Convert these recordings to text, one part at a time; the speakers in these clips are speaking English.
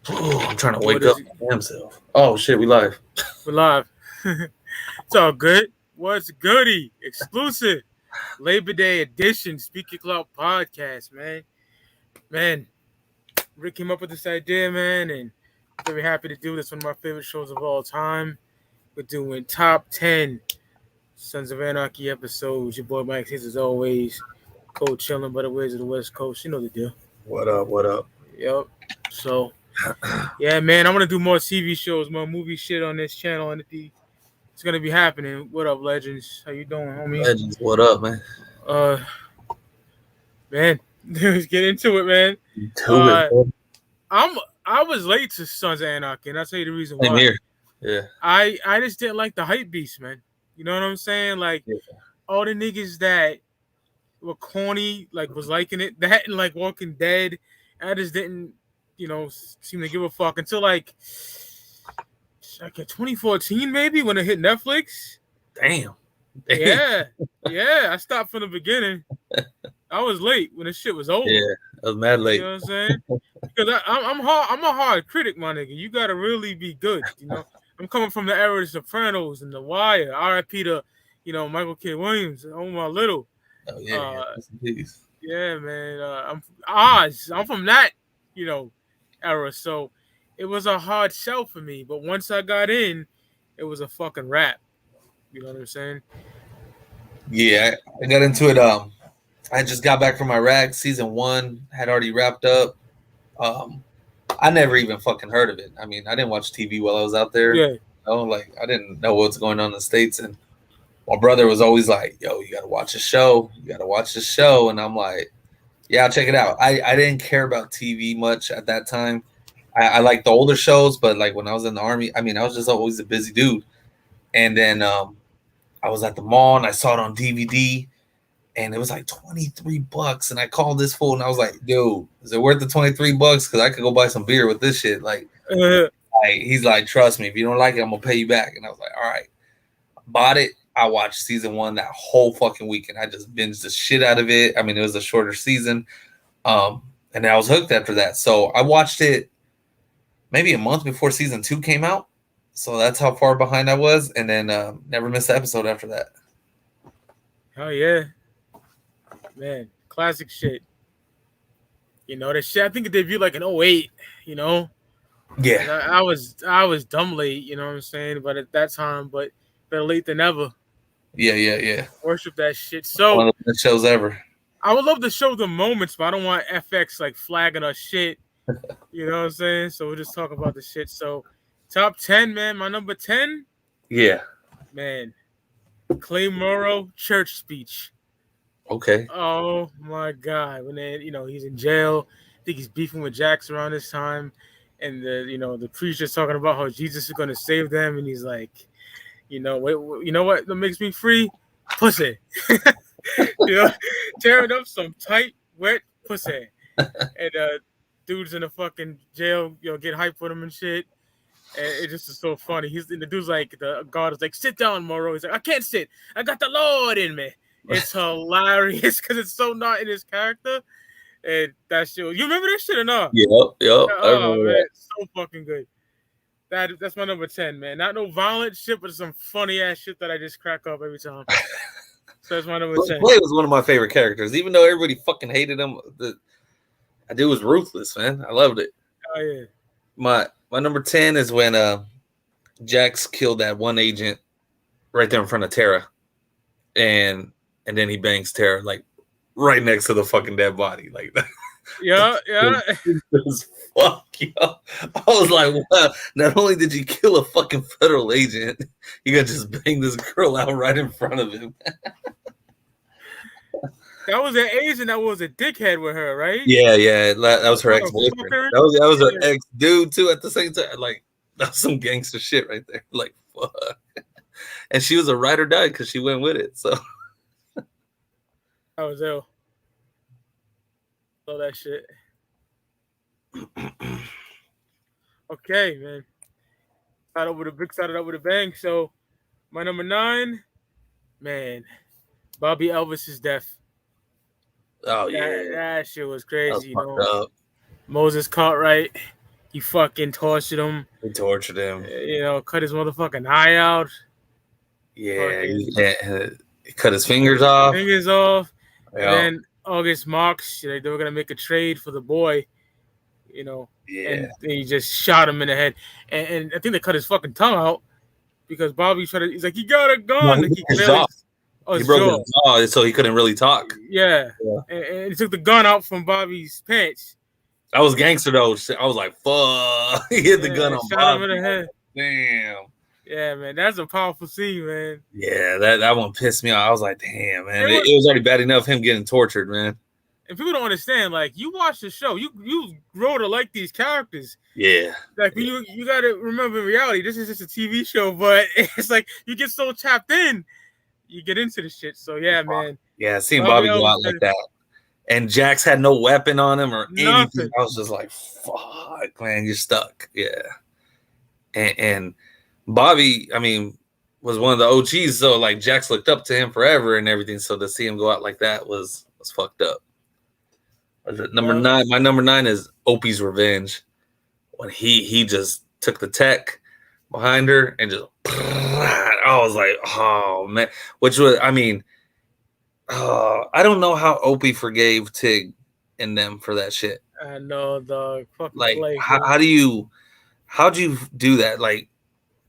Oh, I'm trying to wake up my damn self. Oh shit, we live. We're live. It's all good. What's goody? Exclusive Labor Day edition. Speak Ya Clout Podcast, man. Man, Rick came up with this idea, man, and I'm very happy to do this. One of my favorite shows of all time. We're doing top 10 Sons of Anarchy episodes. Your boy Mike says as always. Cold chilling by the ways of the West Coast. You know the deal. What up? What up? Yep. So, yeah, man, I'm gonna do more TV shows, more movie shit on this channel, and it's gonna be happening. What up, legends? How you doing, homie? Legends, what up, man? Man, let's get into it, man. Do it, bro. I was late to Sons of Anarchy, and I'll tell you the reason Same why. here. Yeah. I just didn't like the hype beast, man. You know what I'm saying? Like all the niggas that were corny, like was liking it. That and like Walking Dead. I just didn't, seem to give a fuck until like 2014 maybe when it hit Netflix. Damn. Yeah. I stopped from the beginning. I was late when the shit was over. Yeah, I was mad late. You know what I'm saying? Because I'm a hard critic, my nigga. You gotta really be good. I'm coming from the era of the Sopranos and The Wire. R.I.P. to, Michael K. Williams. Oh my little. Oh yeah. Yeah, man. I'm Oz. I'm from that, era. So it was a hard sell for me. But once I got in, it was a fucking rap. You know what I'm saying? Yeah, I got into it. I just got back from Iraq. Season 1 had already wrapped up. I never even fucking heard of it. I mean, I didn't watch TV while I was out there. Yeah. I didn't know what's going on in the States. And my brother was always like, yo, you got to watch this show. You got to watch this show. And I'm like, yeah, I'll check it out. I didn't care about TV much at that time. I liked the older shows, but like when I was in the Army, I mean, I was just always a busy dude. And then I was at the mall and I saw it on DVD. And it was like $23. And I called this fool and I was like, dude, is it worth the $23? Because I could go buy some beer with this shit. Like, he's like, trust me, if you don't like it, I'm going to pay you back. And I was like, all right. Bought it. I watched season 1 that whole fucking weekend. I just binged the shit out of it. I mean, it was a shorter season. And I was hooked after that. So I watched it maybe a month before season 2 came out. So that's how far behind I was. And then never missed an episode after that. Oh, yeah. Man, classic shit. The shit, I think it debuted like in 08, Yeah. I was dumb late, you know what I'm saying? But at that time, but better late than never. Yeah. Worship that shit. So one of the best shows ever. I would love to show the moments, but I don't want FX like flagging us shit. You know what I'm saying? So we'll just talk about the shit. So top 10, man. My number 10. Yeah. Man. Clay Morrow church speech. Okay. Oh my God! When he's in jail, I think he's beefing with Jax around this time, and the preacher's talking about how Jesus is going to save them, and he's like, you know what that makes me free? Pussy. Tearing up some tight, wet pussy, and dudes in the fucking jail, get hyped for him and shit. And it just is so funny. The dude's like, the God is like, sit down, Morrow. He's like, I can't sit. I got the Lord in me. It's hilarious because it's so not in his character. And that shit, you remember that shit or not? Yep. Oh, man, it's so fucking good. That's my number 10, man. Not no violent shit, but some funny ass shit that I just crack up every time. So that's my number 10. Clay was one of my favorite characters, even though everybody fucking hated him. That dude was ruthless, man. I loved it. Oh yeah. My number 10 is when Jax killed that one agent right there in front of Tara, and then he bangs Tara like right next to the fucking dead body, like that. Yeah. It was fuck, yo. I was like, wow. Not only did you kill a fucking federal agent, you got to just bang this girl out right in front of him. That was an agent that was a dickhead with her, right? Yeah. That was her ex-boyfriend. That was her ex-dude too at the same time. Like, that was some gangster shit right there. Like, fuck. And she was a ride or die because she went with it. So I was ill. All that shit. Okay, man. Started up with a bang. So my number 9, man, Bobby Elvis's death. Oh yeah, that shit was crazy. That was Moses Cartwright, He fucking tortured him. He tortured him. Cut his motherfucking eye out. Yeah, he cut his fingers off. Yeah. And then August Marks, they were gonna make a trade for the boy, Yeah. And he just shot him in the head. And I think they cut his fucking tongue out because Bobby he's like, he got a gun. No, Like, his jaw. He broke jaw. his jaw, so he couldn't really talk. Yeah. And he took the gun out from Bobby's pants. That was gangster though. I was like, fuck. He hit the gun on shot Bobby. him in the head. Damn. Yeah, man, that's a powerful scene, man. Yeah, that one pissed me off. I was like, damn, man. It was already bad enough him getting tortured, man. And people don't understand, like, you watch the show, you grow to like these characters. Yeah. Like, you got to remember, in reality, this is just a TV show, but it's like you get so tapped in, you get into the shit. So, yeah, man. Yeah, seeing Bobby go out like that. And Jax had no weapon on him or anything. I was just like, fuck, man, you're stuck. Yeah. And Bobby, I mean, was one of the OGs, so like Jax looked up to him forever and everything. So to see him go out like that was fucked up. Number 9, my number 9 is Opie's revenge. When he just took the tech behind her and just, I was like, oh man, which was, I mean, I don't know how Opie forgave Tig and them for that shit. I know, the fucking like how'd you do that? Like,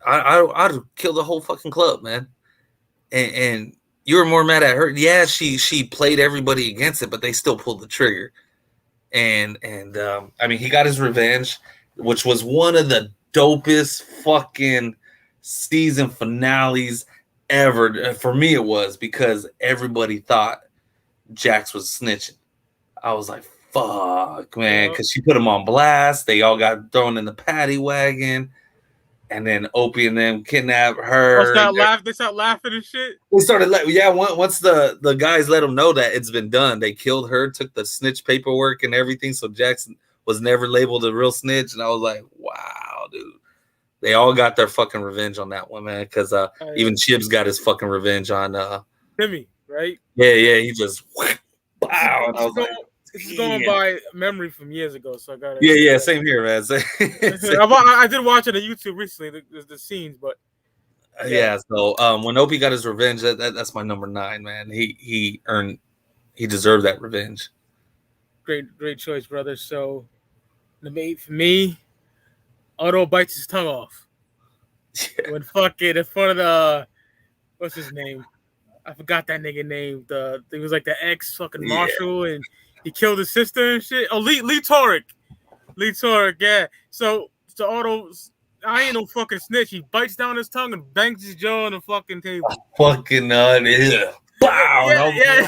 I'd kill the whole fucking club, man. And you were more mad at her. Yeah, she played everybody against it, but they still pulled the trigger. And I mean, he got his revenge, which was one of the dopest fucking season finales ever. For me, it was, because everybody thought Jax was snitching. I was like, fuck, man, because she put him on blast. They all got thrown in the paddy wagon. And then Opie and them kidnapped her. They started laughing and shit. We started, once the guys let them know that it's been done, they killed her, took the snitch paperwork and everything. So Jackson was never labeled a real snitch. And I was like, wow, dude. They all got their fucking revenge on that one, man. Because even Chips got his fucking revenge on Timmy, right? Yeah, he just wow. And I was like, this is going by memory from years ago, so I got it. Yeah, same here, man. I did watch it on YouTube recently, the scenes, but yeah. So when Opie got his revenge, that's my number 9, man. He deserved that revenge. Great choice, brother. So number 8 for me, Otto bites his tongue off. Yeah. When fucking in front of the, what's his name? I forgot that nigga name. He was like the ex fucking marshal, and he killed his sister and shit. Oh, Lee Torek, yeah. So Otto, I ain't no fucking snitch. He bites down his tongue and bangs his jaw on the fucking table. Fucking yeah. Wow. Yeah.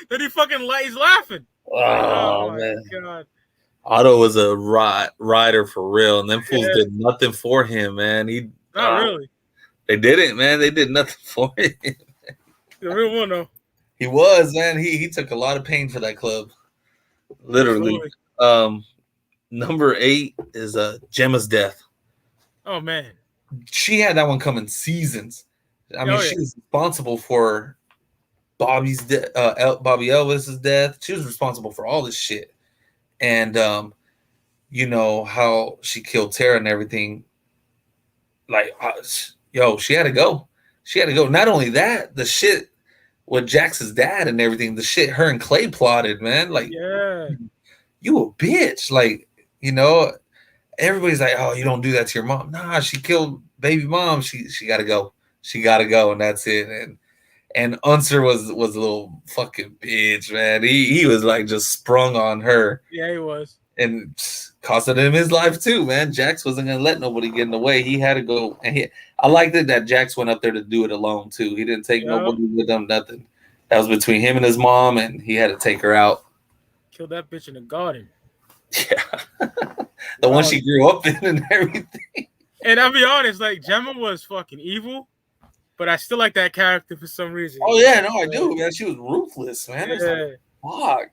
Then he fucking he's laughing. Oh man. God. Otto was a rider for real, and them fools did nothing for him, man. Not really. They didn't, man. They did nothing for him. The real one, though. He was, man. He took a lot of pain for that club. Literally. Number 8 is Gemma's death. Oh, man. She had that one coming seasons. I mean, she was responsible for Bobby Elvis's death. She was responsible for all this shit. And, you know, how she killed Tara and everything. Like, she had to go. Not only that, the shit with Jax's dad and everything, the shit her and Clay plotted, man. Like, you a bitch. Like, you know, everybody's like, oh, you don't do that to your mom. Nah, she killed baby mom. She got to go. She got to go, and that's it. And Unser was a little fucking bitch, man. He was like just sprung on her. Yeah, he was. And costed him his life too, man. Jax wasn't gonna let nobody get in the way. He had to go, and I liked it that Jax went up there to do it alone too. He didn't take nobody with him, nothing. That was between him and his mom, and he had to take her out. Killed that bitch in the garden. Yeah, the one she grew up in and everything. And I'll be honest, like Gemma was fucking evil, but I still like that character for some reason. Oh yeah, no, I do, man. She was ruthless, man. Yeah. Like, fuck.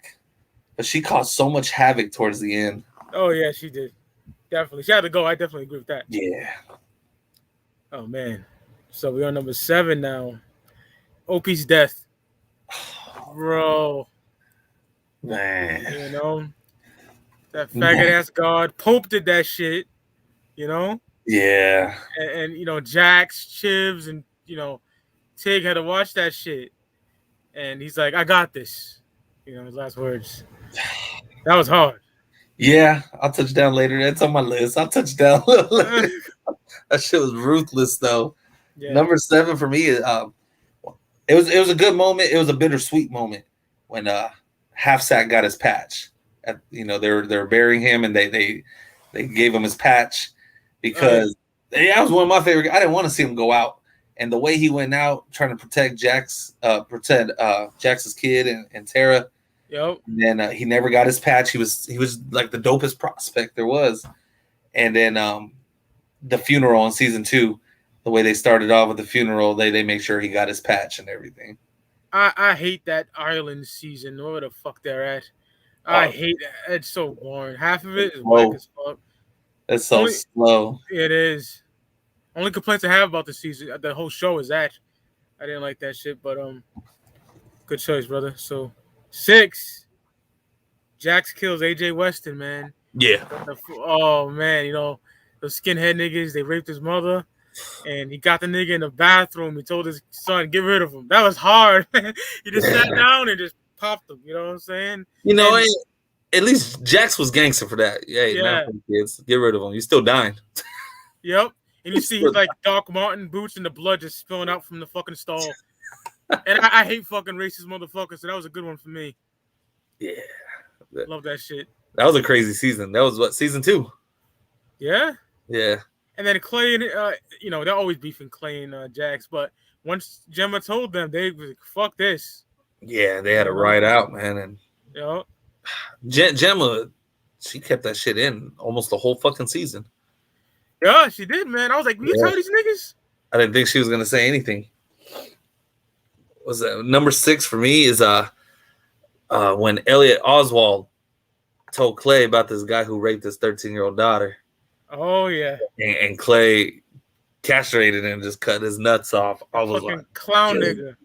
But she caused so much havoc towards the end. Oh, yeah, she did. Definitely. She had to go. I definitely agree with that. Yeah. Oh, man. So we're on number 7 now. Opie's death. Bro. Man. You know? That faggot ass God. Pope did that shit, you know? Yeah. And Jax, Chibs, and, Tig had to watch that shit. And he's like, I got this. His last words. That was hard. Yeah, I'll touch down later. That's on my list. I'll touch down a little later. That shit was ruthless, though. Yeah. Number 7 for me is it was a good moment. It was a bittersweet moment when Half Sack got his patch. They're burying him, and they gave him his patch because that was one of my favorite. I didn't want to see him go out, and the way he went out trying to protect Jax's kid and Tara. Yep. And then he never got his patch. He was like the dopest prospect there was. And then the funeral in season 2, the way they started off with the funeral, they make sure he got his patch and everything. I hate that Ireland season. Where the fuck they're at? I hate that. It's so boring. Half of it is whack as fuck. It's so slow. It is. Only complaints I have about the season, the whole show is that. I didn't like that shit, but good choice, brother. So 6, Jax kills AJ Weston, man. Yeah. Oh man, those skinhead niggas, they raped his mother, and he got the nigga in the bathroom. He told his son, get rid of him. That was hard. He just sat down and just popped him. You know what I'm saying? At least Jax was gangster for that. Yeah. Now for the kids, get rid of him. You're still dying. Yep. And you see he's like Doc Martin boots and the blood just spilling out from the fucking stall. And I hate fucking racist motherfuckers, so that was a good one for me. Yeah. Love that shit. That was a crazy season. That was what, season 2? Yeah? Yeah. And then Clay and, they're always beefing Clay and Jax, but once Gemma told them, they was like, fuck this. Yeah, they had to ride out, man. And Gemma, she kept that shit in almost the whole fucking season. Yeah, she did, man. I was like, will you tell these niggas? I didn't think she was going to say anything. Was that number 6 for me is when Elliot Oswald told Clay about this guy who raped his 13-year-old daughter. Oh yeah. And Clay castrated him and just cut his nuts off. I was fucking like, clown nigga.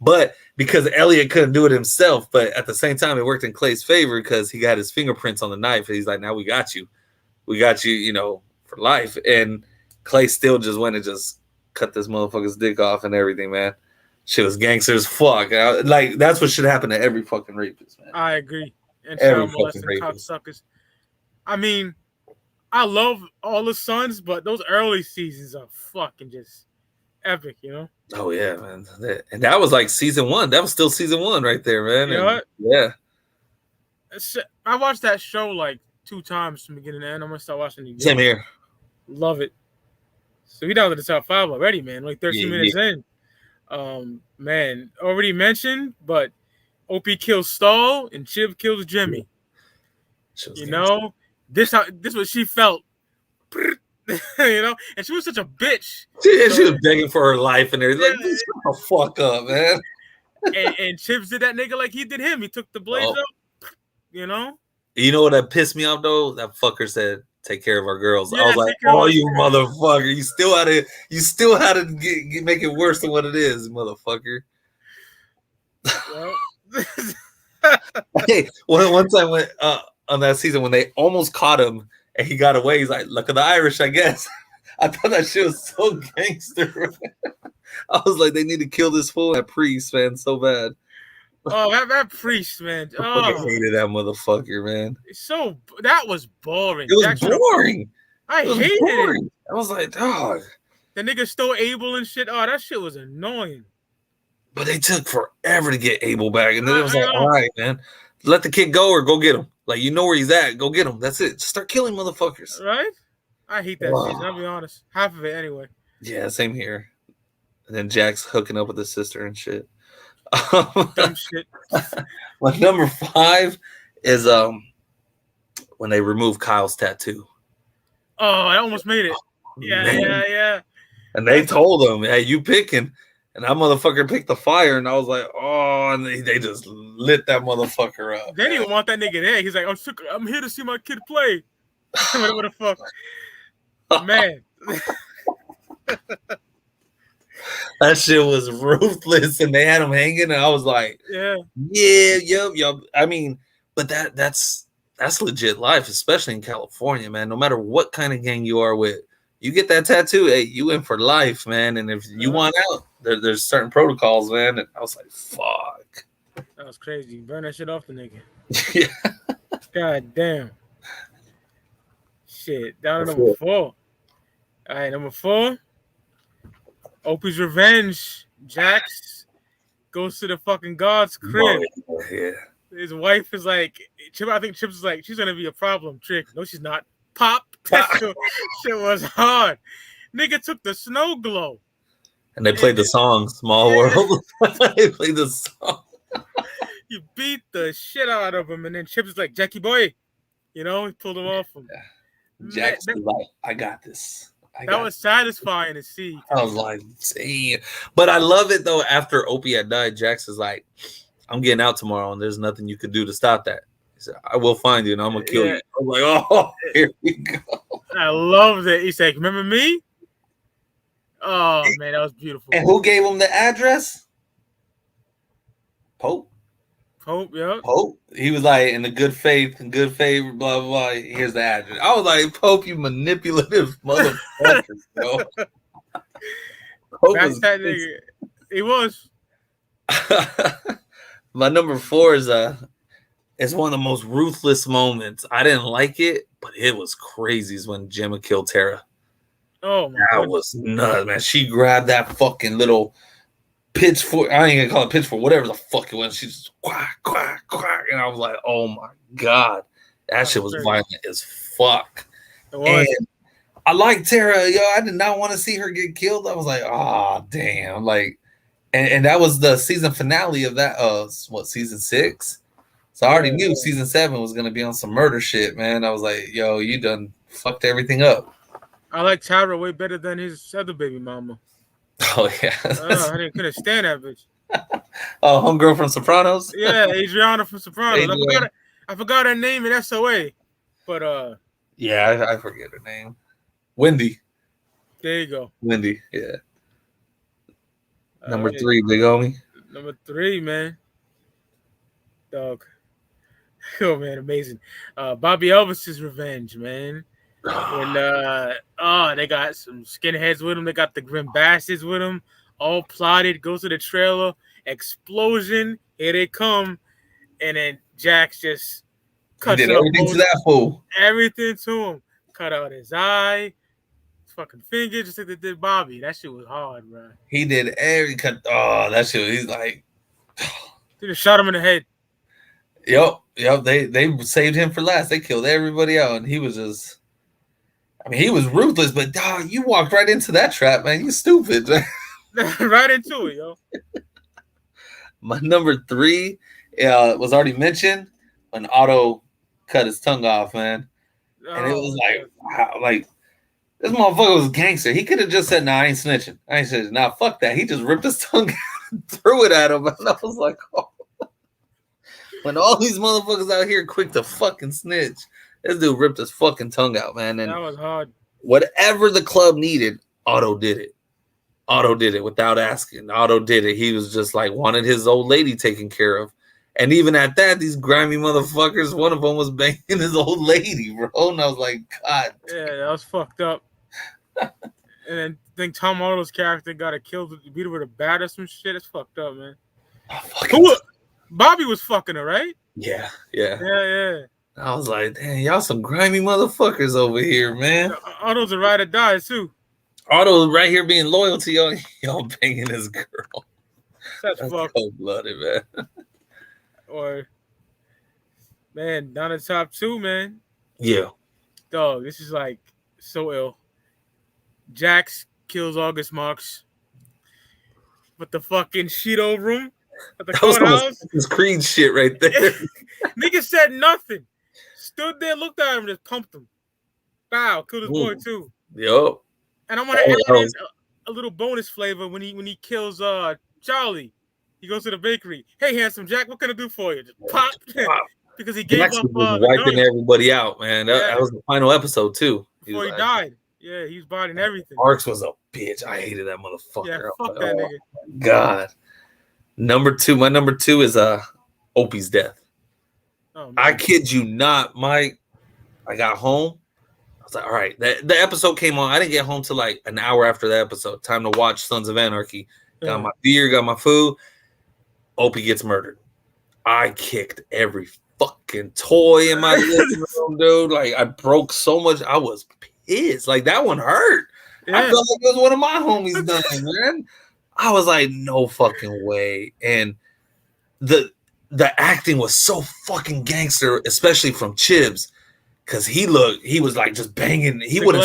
But because Elliot couldn't do it himself, but at the same time it worked in Clay's favor because he got his fingerprints on the knife. And he's like, now we got you. We got you, for life. And Clay still just went and just cut this motherfucker's dick off and everything, man. Shit was gangster as fuck. Like, that's what should happen to every fucking rapist, man. I agree. And every fucking rapist. Cocksuckers. I mean, I love all the Sons, but those early seasons are fucking just epic, Oh, yeah, man. And that was like season 1. That was still season 1 right there, man. You know what? Yeah. I watched that show like 2 times from beginning to end. I'm going to start watching it again. Same here. Love it. So we down to the top 5 already, man. Like 13 minutes in. Man, already mentioned, but Opie kills Stall and Chib kills Jimmy. This what she felt. And she was such a bitch. She was begging for her life and everything. Like, shut the fuck up, man. and Chibs did that nigga like he did him. He took the blades up. You know what that pissed me off though? That fucker said, "Take care of our girls." I was like, "Oh, you motherfucker! You still had to make it worse than what it is, motherfucker." Hey, one time when on that season when they almost caught him and he got away, he's like, "Look at the Irish, I guess." I thought that shit was so gangster. I was like, they need to kill this fool, that priest, man, so bad. Oh, that priest, man. I hated that motherfucker, man. That was boring. It was boring. I hated it. I was like, dog. The nigga still Abel and shit. Oh, that shit was annoying. But they took forever to get Abel back. And then it was like, all right, man. Let the kid go or go get him. Like, you know where he's at. Go get him. That's it. Just start killing motherfuckers. Right? I hate that season. I'll be honest. Half of it anyway. Yeah, same here. And then Jack's hooking up with his sister and shit. Dumb shit. My number 5 is when they remove Kyle's tattoo. Oh, I almost made it. Yeah. And they told him, "Hey, you picking?" And that motherfucker picked the fire, and I was like, "Oh!" And they just lit that motherfucker up. They didn't even want that nigga there. He's like, "I'm here to see my kid play." What the fuck, man? That shit was ruthless, and they had him hanging, and I was like, "Yeah." I mean, but that's that's legit life, especially in California, man. No matter what kind of gang you are with, you get that tattoo, hey, you in for life, man. And if you want out, there's certain protocols, man. And I was like, fuck. That was crazy. Burn that shit off the nigga. Yeah. God damn. Shit. Down to number 4. All right, number 4. Opie's Revenge. Jax goes to the fucking God's crib. Yeah. His wife is like, I think Chips is like, she's gonna be a problem. Trick. No, she's not. Pop. That shit was hard. Nigga took the snow globe. And they played the song Small World. They played the song. He beat the shit out of him, and then Chips is like, Jackie boy, you know, he pulled him off him. Jack's like, I got this. That was satisfying to see. I was like, damn. But I love it though. After Opie had died, Jax is like, I'm getting out tomorrow, and there's nothing you could do to stop that. He said, I will find you, and I'm gonna kill you. I'm like, oh, here we go. I love that. He's like, remember me? Oh man, that was beautiful. And who gave him the address? Pope. Yeah. Pope. He was like, in good faith, blah, blah, blah. Here's the address. I was like, Pope, you manipulative motherfucker, bro. That's that nigga. He was. My number 4 is one of the most ruthless moments. I didn't like it, but it was crazy. Is when Gemma killed Tara. Oh my God. That was nuts, man. She grabbed that fucking little pitchfork. I ain't gonna call it pitchfork, whatever the fuck it was. She just quack, quack, quack. And I was like, oh my God. That shit was violent as fuck. It was. And I like Tara, yo. I did not want to see her get killed. I was like, oh damn. Like, and that was the season finale of that season 6? So I already knew season 7 was gonna be on some murder shit, man. I was like, yo, you done fucked everything up. I like Tara way better than his other baby mama. Oh yeah. I couldn't stand that bitch. Oh, homegirl from Sopranos? Yeah, Adriana from Sopranos. I forgot her name in SOA. But yeah, I forget her name. Wendy. There you go. Wendy, yeah. Number 3, big homie. Number 3, man. Dog. Oh man, amazing. Bobby Elvis's revenge, man. When they got some skinheads with them, they got the Grim Bastards with them, all plotted, goes to the trailer, explosion, here they come, and then Jax just cuts everything to that fool. Everything to him. Cut out his eye, his fucking finger, just like they did Bobby. That shit was hard, bro. He did every cut. Oh, that shit. He's like, they just shot him in the head. Yep. They saved him for last. They killed everybody out, and he was just. I mean, he was ruthless, but dog, you walked right into that trap, man. You stupid. Right into it, yo. My number 3 was already mentioned when Otto cut his tongue off, man. And it was like, wow, like this motherfucker was a gangster. He could have just said, "Nah, I ain't snitching. I ain't snitching." Nah, fuck that. He just ripped his tongue out and threw it at him, and I was like, oh. When all these motherfuckers out here quick to fucking snitch. This dude ripped his fucking tongue out, man. And that was hard. Whatever the club needed, Otto did it. Otto did it without asking. Otto did it. He was just like wanted his old lady taken care of. And even at that, these grimy motherfuckers, one of them was banging his old lady, bro. And I was like, God. Yeah, that was fucked up. And then I think Tom Otto's character got killed, beat her with a bat or some shit. It's fucked up, man. Bobby was fucking her, right? Yeah. I was like, damn, y'all some grimy motherfuckers over here, man. Otto's a ride or die, too. Otto's right here being loyal to y'all banging this girl. That's cold-blooded, man. Or, man, down the top 2, man. Yeah. Dog, this is like so ill. Jax kills August Marks. But the fucking Cheeto room at the courthouse. This Creed shit right there. Nigga said nothing. Stood there, looked at him, just pumped him. Wow, killed his boy too. Yup. And I want to add in a little bonus flavor when he kills Charlie. He goes to the bakery. Hey, handsome Jack, what can I do for you? Just pop. Because he gave Jax up. Was wiping everybody out, man. That was the final episode too. Before he died. Yeah, he was biting everything. Marks was a bitch. I hated that motherfucker. Yeah, fuck that nigga. God. My number 2 is Opie's death. Oh, man. I kid you not, Mike. I got home. I was like, all right. The episode came on. I didn't get home till like an hour after the episode. Time to watch Sons of Anarchy. Got my beer, got my food. Opie gets murdered. I kicked every fucking toy in my living room, dude. Like, I broke so much. I was pissed. Like, that one hurt. Yeah. I felt like it was one of my homies done, man. I was like, no fucking way. And the acting was so fucking gangster, especially from Chibs, because he was like just banging. He wouldn't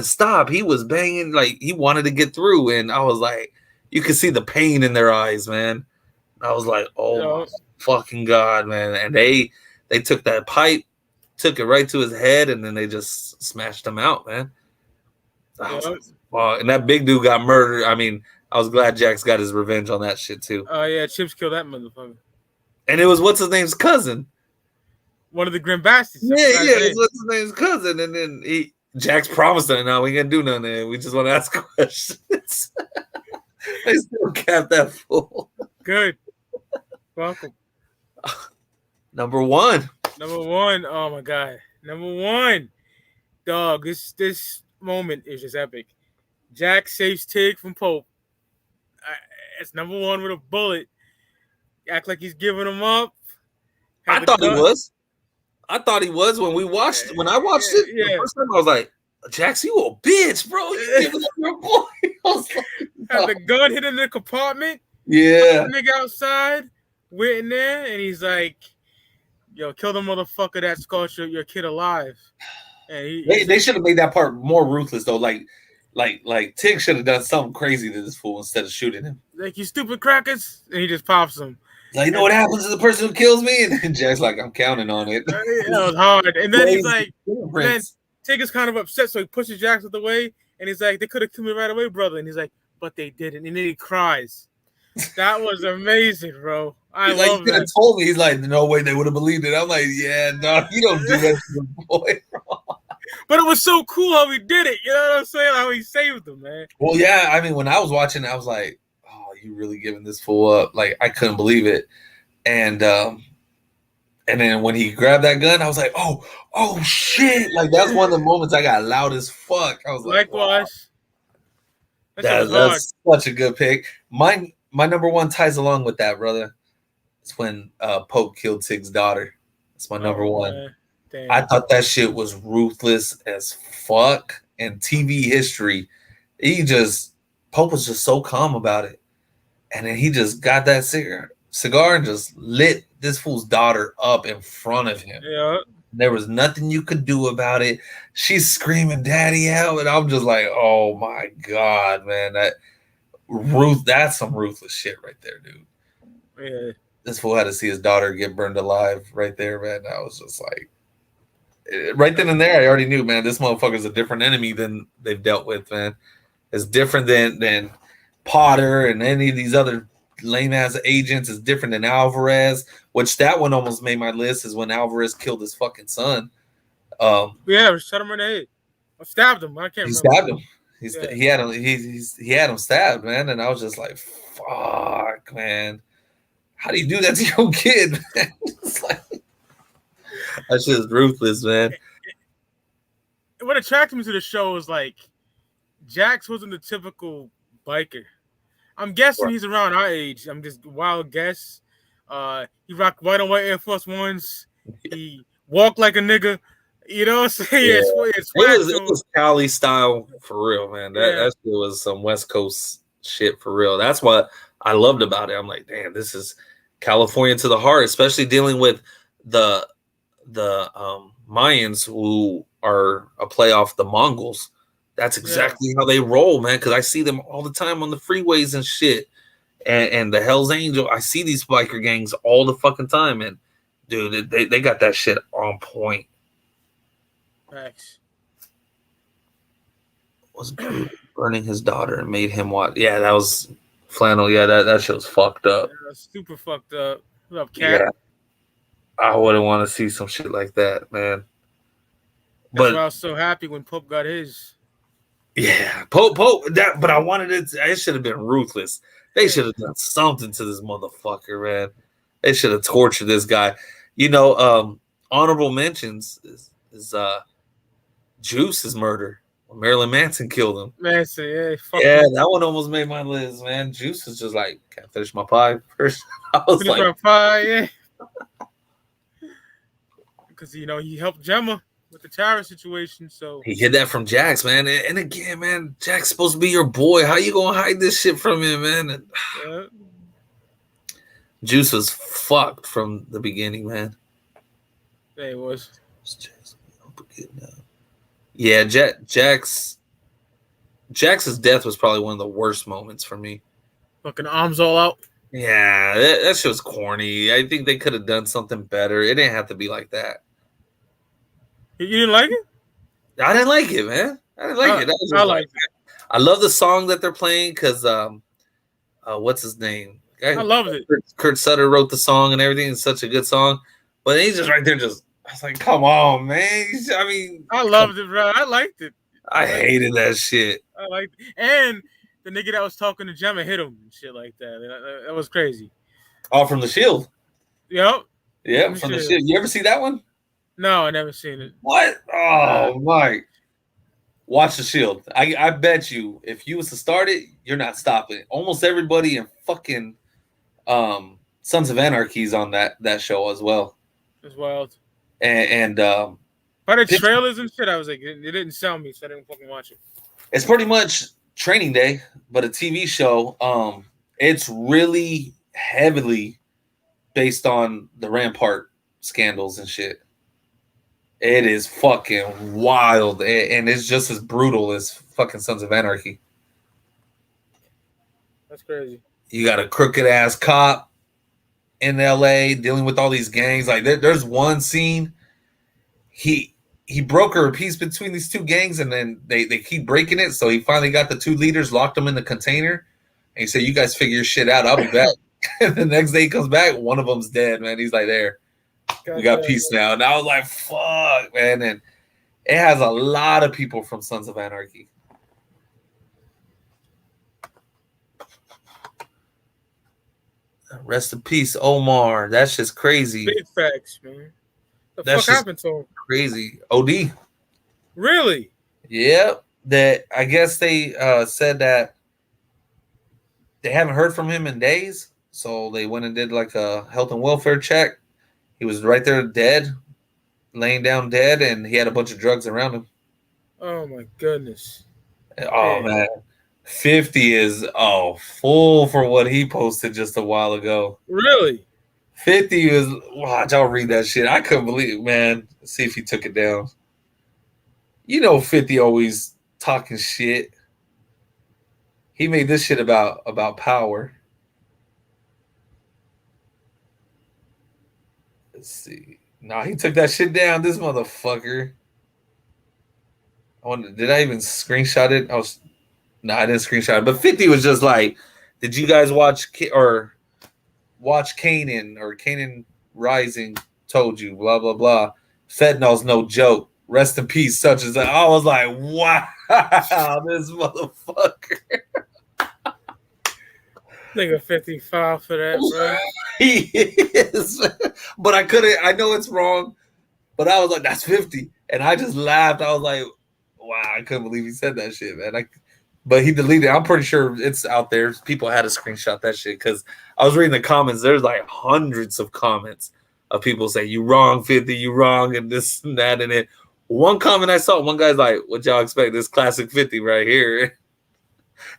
stop. He was banging, like he wanted to get through. And I was like, you could see the pain in their eyes, man. I was like, oh my fucking God, man. And they took that pipe, took it right to his head, and then they just smashed him out, man. And that big dude got murdered. I mean, I was glad Jax got his revenge on that shit too. Oh yeah, Chips killed that motherfucker. And it was what's his name's cousin. One of the Grim Bastards. Yeah, it's what's his name's cousin. And then Jax promised him, no, we ain't gonna do nothing. We just want to ask questions. They still capped that fool. Good. Welcome. Number one. Oh my God. Number one. Dog, this moment is just epic. Jack saves Tig from Pope. It's number one with a bullet. Act like he's giving him up. I thought he was when I watched it. Yeah. The first time I was like, Jax, you a bitch, bro. You giving up your boy. I was like, no. Had the gun hit in the compartment. Yeah. Nigga outside, waiting there, and he's like, yo, kill the motherfucker that sculpture your kid alive. And they should have made that part more ruthless though. Like Tig should have done something crazy to this fool instead of shooting him. Like, you stupid crackers, and he just pops him. Like, you know what happens to the person who kills me? And then Jack's like, I'm counting on it. That was hard. And then he's like, man, Tig is kind of upset, so he pushes Jax out the way, and he's like, they could have killed me right away, brother. And he's like, but they didn't. And then he cries. That was amazing, bro. I love you could have told me. He's like, no way they would have believed it. I'm like, yeah, no, you don't do that to your boy, bro. But it was so cool how he did it. You know what I'm saying? How he saved him, man. Well, yeah. I mean, when I was watching, I was like, oh, you really giving this fool up? Like, I couldn't believe it. And then when he grabbed that gun, I was like, oh shit! Like, that's one of the moments I got loud as fuck. I was like, likewise. Wow. That's such a good pick. My number one ties along with that, brother. It's when Pope killed Tig's daughter. It's my number one. I thought that shit was ruthless as fuck. And TV history, Pope was just so calm about it. And then he just got that cigar and just lit this fool's daughter up in front of him. Yeah. There was nothing you could do about it. She's screaming daddy out, and I'm just like, oh my God, man. That's some ruthless shit right there, dude. Yeah. This fool had to see his daughter get burned alive right there, man. I was just like, right then and there, I already knew, man, this motherfucker's a different enemy than they've dealt with, man. It's different than Potter and any of these other lame ass agents. Is different than Alvarez, which that one almost made my list. Is when Alvarez killed his fucking son. Yeah, shot him in the head. I stabbed him. I can't. He remember. Stabbed him. He had him. He had him stabbed, man. And I was just like, fuck, man. How do you do that to your kid, man? It's like, that shit is ruthless, man. What attracted me to the show was like, Jax wasn't the typical biker. I'm guessing he's around our age. I'm just wild guess. He rocked white on white Air Force Ones. He walked like a nigga. You know what I'm saying? Yeah. It was Cali style for real, man. That shit was some West Coast shit for real. That's what I loved about it. I'm like, damn, this is California to the heart, especially dealing with the Mayans who are a play off the Mongols. That's exactly how they roll, man, because I see them all the time on the freeways and shit. And the Hells Angel, I see these biker gangs all the fucking time. And, dude, they got that shit on point. Thanks. Was burning his daughter and made him watch. Yeah, that was flannel. Yeah, that shit was fucked up. Yeah, super fucked up. What up, Cat? Yeah. I wouldn't want to see some shit like that, man. That's why I was so happy when Pope got his. Yeah, Pope. But I wanted it. It should have been ruthless. They should have done something to this motherfucker, man. They should have tortured this guy. You know, honorable mentions is Juice's murder when Marilyn Manson killed him. Man, say, hey, fuck Yeah, him. that one almost made my list, man. Juice is just like, can't finish my pie first. I was Finish like, my pie, yeah. Because, you know, he helped Gemma with the Tara situation, so. he hid that from Jax, man. And again, man, Jack's supposed to be your boy. How you gonna hide this shit from him, man? And Yeah. Juice was fucked from the beginning, man. Yeah, it was. Yeah, Jax's death was probably one of the worst moments for me. Fucking arms all out. Yeah, that shit was corny. I think they could have done something better. It didn't have to be like that. You didn't like it? I didn't like it, man. I didn't like it. I liked it. I love the song that they're playing because what's his name? I loved it. Kurt Sutter wrote the song and everything. It's such a good song, but he's just right there. I was like, come on, man. I mean, I loved it, bro. I liked it. I hated that shit. I liked it. And the nigga that was talking to Gemma hit him and shit like that. That was crazy. All from The Shield. Yep. Yeah, from The Shield. You ever see that one? No, I never seen it. What? Oh, Mike. Watch The Shield. I bet you if you was to start it, you're not stopping it. Almost everybody in fucking Sons of Anarchy is on that show as well. It's wild. And by the trailers and shit, I was like, it didn't sell me, so I didn't fucking watch it. It's pretty much Training Day, but a TV show. It's really heavily based on the Rampart scandals and shit. It is fucking wild, and it's just as brutal as fucking Sons of Anarchy. That's crazy. You got a crooked ass cop in LA dealing with all these gangs. Like there's one scene, he brokered a peace between these two gangs, and then they keep breaking it. So he finally got the two leaders, locked them in the container, and he said, "You guys figure your shit out. I'll be back." And the next day he comes back, one of them's dead, man. He's like, "There, we got peace now." And I was like, "Fuck, man!" And it has a lot of people from Sons of Anarchy. Rest in peace, Omar. That's just crazy. Big facts, man. The fuck happened to him? Crazy. OD. Really? Yeah. That I guess they said that they haven't heard from him in days, so they went and did like a health and welfare check. He was right there dead, laying down dead, and he had a bunch of drugs around him. Oh my goodness. Oh man. 50 is full for what he posted just a while ago. Really? 50 is watch, I'll read that shit. I couldn't believe it, man. Let's see if he took it down. You know 50 always talking shit. He made this shit about power. Let's see. Nah, he took that shit down, this motherfucker. Did I even screenshot it? I didn't screenshot it. But 50 was just like, did you guys watch Kanan or Kanan Rising told you, blah, blah, blah. Fentanyl's no joke. Rest in peace, such as that. I was like, wow, this motherfucker. Nigga 55 for that, bro. He is. But I know it's wrong, but I was like, that's 50. And I just laughed. I was like, wow, I couldn't believe he said that shit, man. But he deleted it. I'm pretty sure it's out there. People had to screenshot that shit because I was reading the comments. There's like hundreds of comments of people saying, you wrong, 50, you wrong, and this and that and it. One comment I saw, one guy's like, what y'all expect? This classic 50 right here.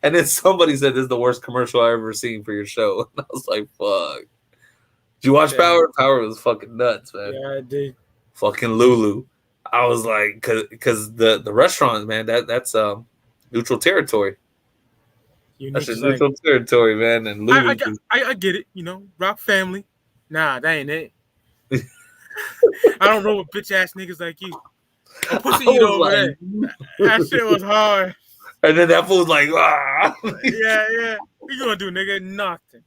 And then somebody said, this is the worst commercial I've ever seen for your show. And I was like, fuck. Did you watch Power? Power was fucking nuts, man. Yeah, I did. Fucking Lulu. I was like, because the restaurant, man, that's neutral territory. That's just neutral territory, man. And Lulu I get it, you know, rock family. Nah, that ain't it. I don't roll with bitch ass niggas like you. A pussy eat over there. That shit was hard. And then that fool's like, ah. Yeah. What you gonna do, nigga? Nothing.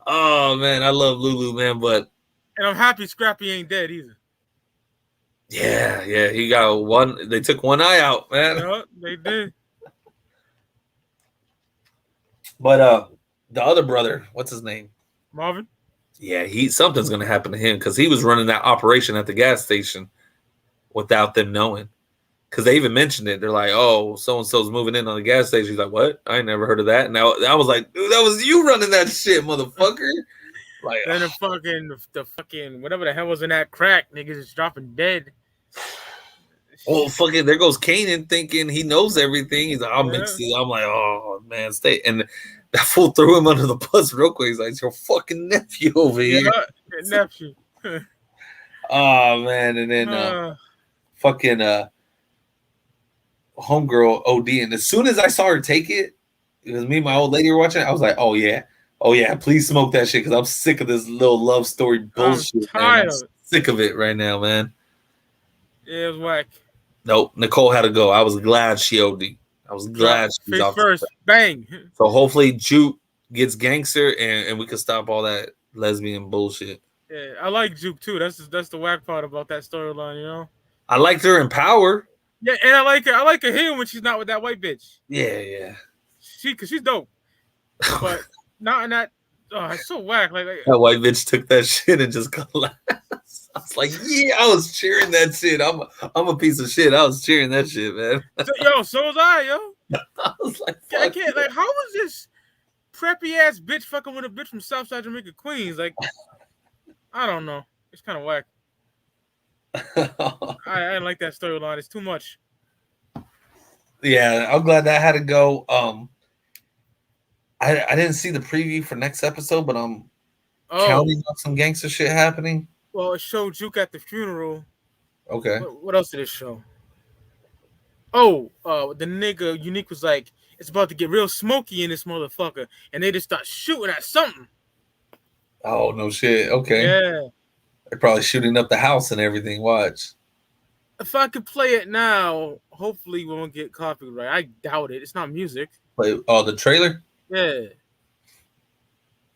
Oh man, I love Lulu, man, but and I'm happy Scrappy ain't dead either. Yeah, he got one. They took one eye out, man. Yeah, they did. But the other brother, what's his name? Marvin. Yeah, something's gonna happen to him because he was running that operation at the gas station without them knowing. Because they even mentioned it. They're like, "Oh, so and so's moving in on the gas station." He's like, "What? I ain't never heard of that." And I was like, "Dude, that was you running that shit, motherfucker!" Like, Then the fucking whatever the hell was in that crack, niggas is dropping dead. oh fucking, there goes Kanan thinking he knows everything. He's like, "I'll Yeah. mix it." I'm like, "Oh man, stay." And that fool threw him under the bus real quick. He's like, "It's your fucking nephew over here." Yeah, nephew. Oh man, and then fucking homegirl OD. And as soon as I saw her take it, because me and my old lady were watching it, I was like, oh yeah, please smoke that shit because I'm sick of this little love story bullshit. I'm sick of it right now, man. Yeah, it was whack. Nope, Nicole had to go. I was glad she OD. I was glad she's face off first. Bang. So hopefully Juke gets gangster and we can stop all that lesbian bullshit. Yeah, I like Juke too. That's the whack part about that storyline, you know. I liked her in Power. Yeah, and I like her here when she's not with that white bitch. Yeah. Cause she's dope. But not in that. Oh, it's so whack. Like that white bitch took that shit and just collapsed. I was like, yeah, I was cheering that shit. I'm a piece of shit. I was cheering that shit, man. So was I, yo. I was like, I can't. Like, how was this preppy ass bitch fucking with a bitch from Southside Jamaica, Queens? Like, I don't know. It's kind of whack. I didn't like that storyline. It's too much. Yeah, I'm glad that had to go. I didn't see the preview for next episode, but I'm counting on some gangster shit happening. Well, it showed Juke at the funeral. Okay. What else did it show? Oh, the nigga Unique was like, it's about to get real smoky in this motherfucker, and they just start shooting at something. Oh no shit. Okay. Yeah. They're probably shooting up the house and everything. Watch. If I could play it now, hopefully we won't get copyright. I doubt it. It's not music. Play the trailer? Yeah.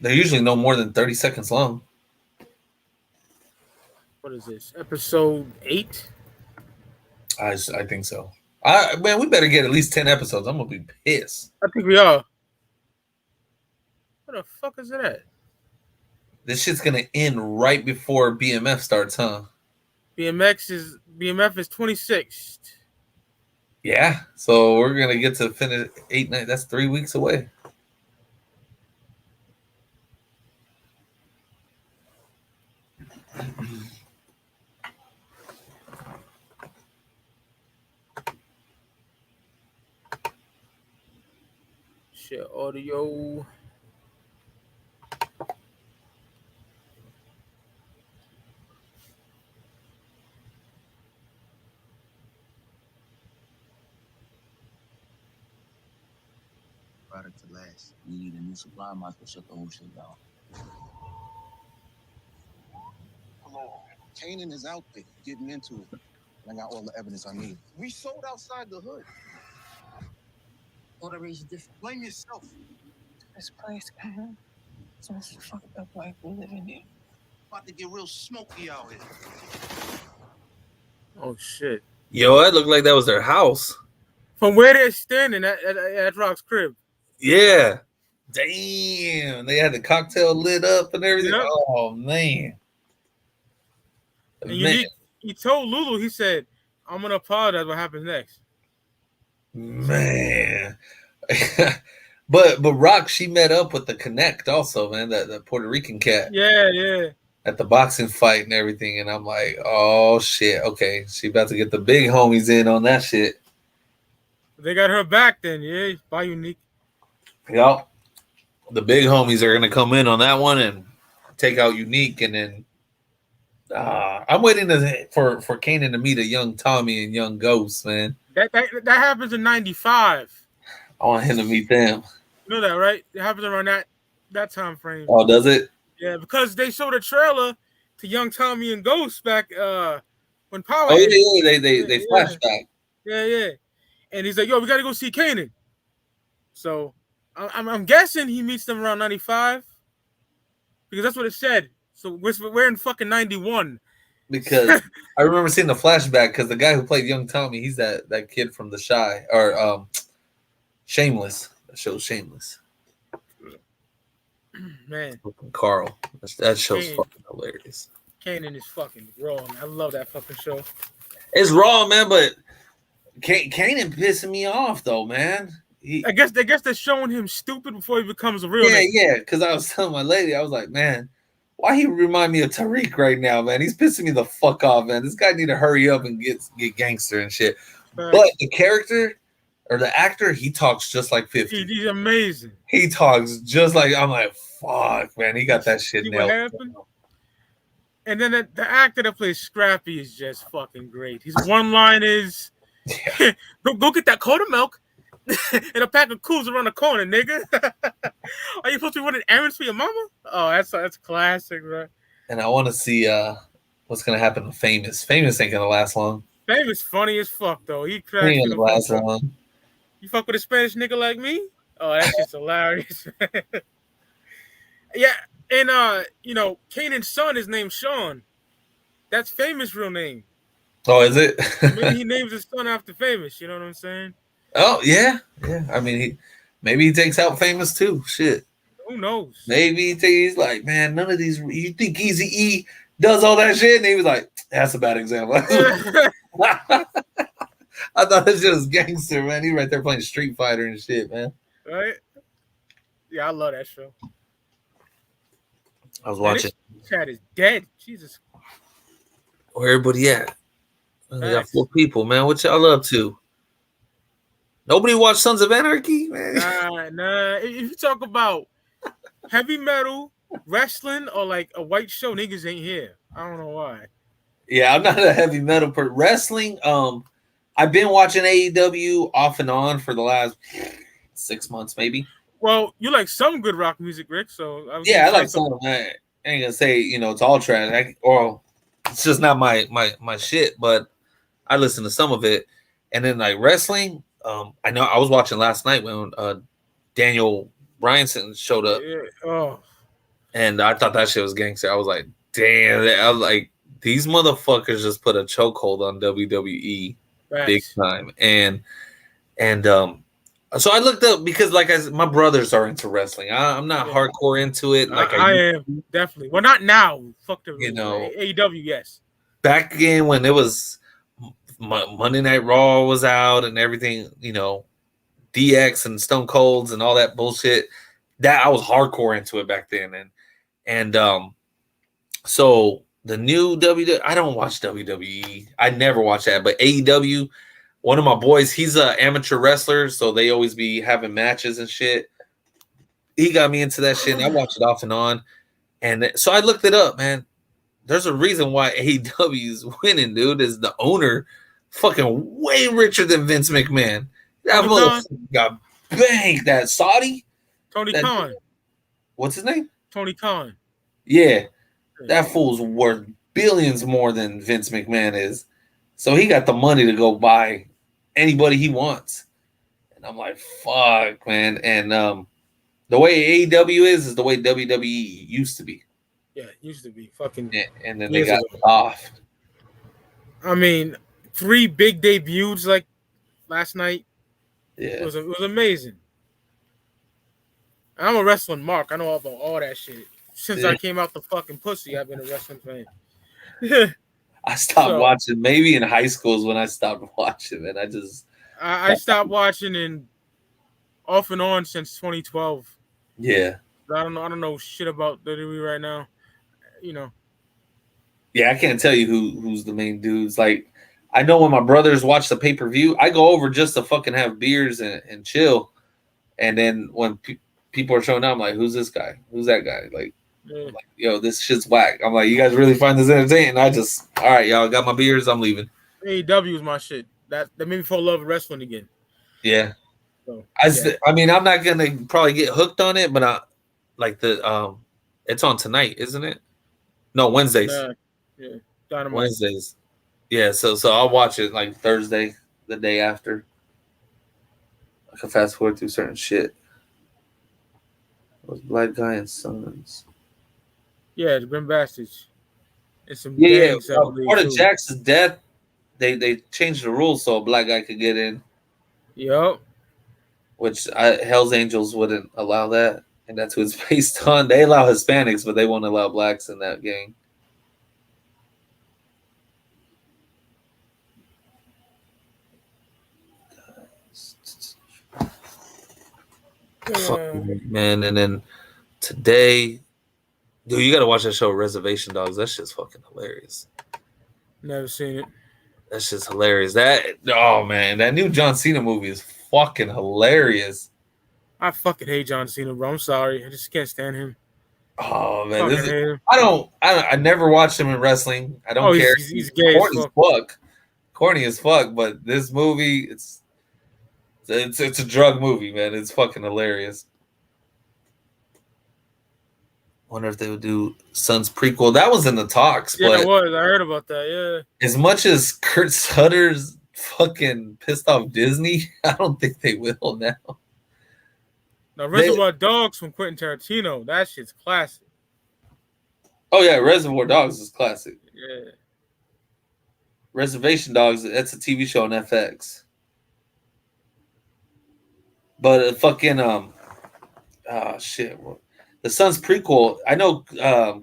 They're usually no more than 30 seconds long. What is this? Episode 8? I think so. Man, we better get at least 10 episodes. I'm gonna be pissed. I think we are. What the fuck is that? This shit's gonna end right before BMF starts, huh? BMF is 26th. Yeah, so we're gonna get to finish 8 nights. That's 3 weeks away. Share audio. Product to last. You need a new supply, might as well shut the whole shit down. Hello. Kanan is out there getting into it. I got all the evidence I need. We sold outside the hood. All the race is different. Blame yourself. This place, man. It's the most fucked up life we live in here. About to get real smoky out here. Oh shit. Yo, it looked like that was their house. From where they're standing at Rock's crib. Yeah. Damn. They had the cocktail lit up and everything. Yep. Oh man. And he told Lulu, he said, I'm gonna apologize what happens next. Man. but Rock, she met up with the Connect also, man, that Puerto Rican cat. Yeah. At the boxing fight and everything. And I'm like, oh shit. Okay. She about to get the big homies in on that shit. They got her back then, yeah. By Unique. Yep. The big homies are gonna come in on that one and take out Unique, and then I'm waiting for Kanan to meet a young Tommy and young Ghost, man. That happens in 95. I want him to meet them. You know that, right? It happens around that time frame. Oh, does it? Yeah, because they showed a trailer to young Tommy and Ghost back when Power. Oh yeah, they flashback. Yeah. And he's like, yo, we got to go see Kanan. So I'm guessing he meets them around 95 because that's what it said. So we're in fucking 91. Because I remember seeing the flashback because the guy who played young Tommy, he's that kid from The Shy or Shameless. That show's Shameless. Man, Carl. That show's Kane, fucking hilarious. Kanan is fucking raw. Man. I love that fucking show. It's raw, man, but Kanan pissing me off though, man. I guess they're showing him stupid before he becomes a real nigga. Yeah. Because I was telling my lady, I was like, man, why he remind me of Tariq right now, man? He's pissing me the fuck off, man. This guy need to hurry up and get gangster and shit. But the character or the actor, he talks just like 50. He's amazing. He talks just like, I'm like, fuck, man. He got that shit See nailed. what happened? And then the actor that plays Scrappy is just fucking great. His one line is, go get that quart of milk and a pack of cools around the corner, nigga. Are you supposed to be running errands for your mama? Oh, that's classic, bro. And I want to see what's gonna happen to Famous. Famous ain't gonna last long. Famous funny as fuck though. He He cracks ain't me gonna the last fuck up. long. You fuck with a Spanish nigga like me? Oh, that's just hilarious. Yeah, and Kanan's son is named Sean. That's Famous' real name. Oh, is it? Maybe he names his son after Famous. You know what I'm saying? Oh yeah. I mean, maybe he takes out Famous too. Shit. Who knows? Maybe he's like, man, none of these. You think Easy E does all that shit? And he was like, that's a bad example. I thought that shit was gangster, man. He right there playing Street Fighter and shit, man. Right? Yeah, I love that show. I was watching. This chat is dead. Jesus. Where everybody at? We got 4 people, man. What y'all up to? Nobody watched Sons of Anarchy, man. Nah. If you talk about heavy metal, wrestling, or like a white show, niggas ain't here. I don't know why. Yeah, I'm not a heavy metal person. Wrestling, I've been watching AEW off and on for the last 6 months, maybe. Well, you like some good rock music, Rick. So I like some. I ain't gonna say it's all trash, or it's just not my shit. But I listen to some of it, and then like wrestling. I know I was watching last night when Daniel Bryanson showed up, and I thought that shit was gangster. I was like, damn! I was like, these motherfuckers just put a chokehold on WWE big time, and so I looked up because, like I said, my brothers are into wrestling. I'm not hardcore into it. Like I am definitely. Well, not now. Fuck the AEW. Yes. Back again when it was Monday Night Raw was out and everything, DX and Stone Colds and all that bullshit. That I was hardcore into it back then, and so the new WWE. I don't watch WWE. I never watch that, but AEW. One of my boys, he's an amateur wrestler, so they always be having matches and shit. He got me into that shit, and I watch it off and on. And so I looked it up, man. There's a reason why AEW is winning, dude. Is the owner fucking way richer than Vince McMahon? That motherfucker got banked. That Saudi? Tony Khan. What's his name? Tony Khan. Yeah. That fool's worth billions more than Vince McMahon is. So he got the money to go buy anybody he wants. And I'm like, fuck, man. And the way AEW is the way WWE used to be. Yeah, it used to be fucking. And then they got off. I mean, 3 big debuts like last night. Yeah, it was amazing. I'm a wrestling mark. I know about all that shit. Since I came out the fucking pussy, I've been a wrestling fan. I stopped watching. Maybe in high school is when I stopped watching, and I stopped watching and off and on since 2012. Yeah, I don't know shit about WWE right now. Yeah, I can't tell you who's the main dudes. Like, I know when my brothers watch the pay-per-view, I go over just to fucking have beers and chill. And then when people are showing up, I'm like, who's this guy? Who's that guy? Like, I'm like, yo, this shit's whack. I'm like, you guys really find this entertaining? I just, all right, y'all got my beers. I'm leaving. AEW is my shit. That made me fall in love with wrestling again. Yeah. So, I mean, I'm not gonna probably get hooked on it, but I like it's on tonight, isn't it? No, Wednesdays. Yeah, Dynamite. Wednesdays. Yeah, so I'll watch it like Thursday, the day after. I can fast forward through certain shit. It was Black Guy and Sons. Yeah, the Grim Bastards. And some part of Jax's death, they changed the rules so a black guy could get in. Yep. Which Hell's Angels wouldn't allow that and that's who it's based on. They allow Hispanics, but they won't allow blacks in that gang. Man, and then today, dude, you gotta watch that show, Reservation Dogs. That shit's fucking hilarious. Never seen it. That's just hilarious. Oh man, that new John Cena movie is fucking hilarious. I fucking hate John Cena, bro. I'm sorry. I just can't stand him. Oh man, Hate him. I never watched him in wrestling. I don't care. He's gay corny as fuck. Corny as fuck. But this movie, it's a drug movie, man. It's fucking hilarious. Wonder if they would do Sons prequel. That was in the talks. Yeah, but it was. I heard about that. Yeah. As much as Kurt Sutter's fucking pissed off Disney, I don't think they will now. Now, Reservoir Dogs from Quentin Tarantino, that shit's classic. Oh yeah, Reservoir Dogs is classic. Yeah. Reservation Dogs, that's a TV show on FX. But fucking shit. The Sons prequel, I know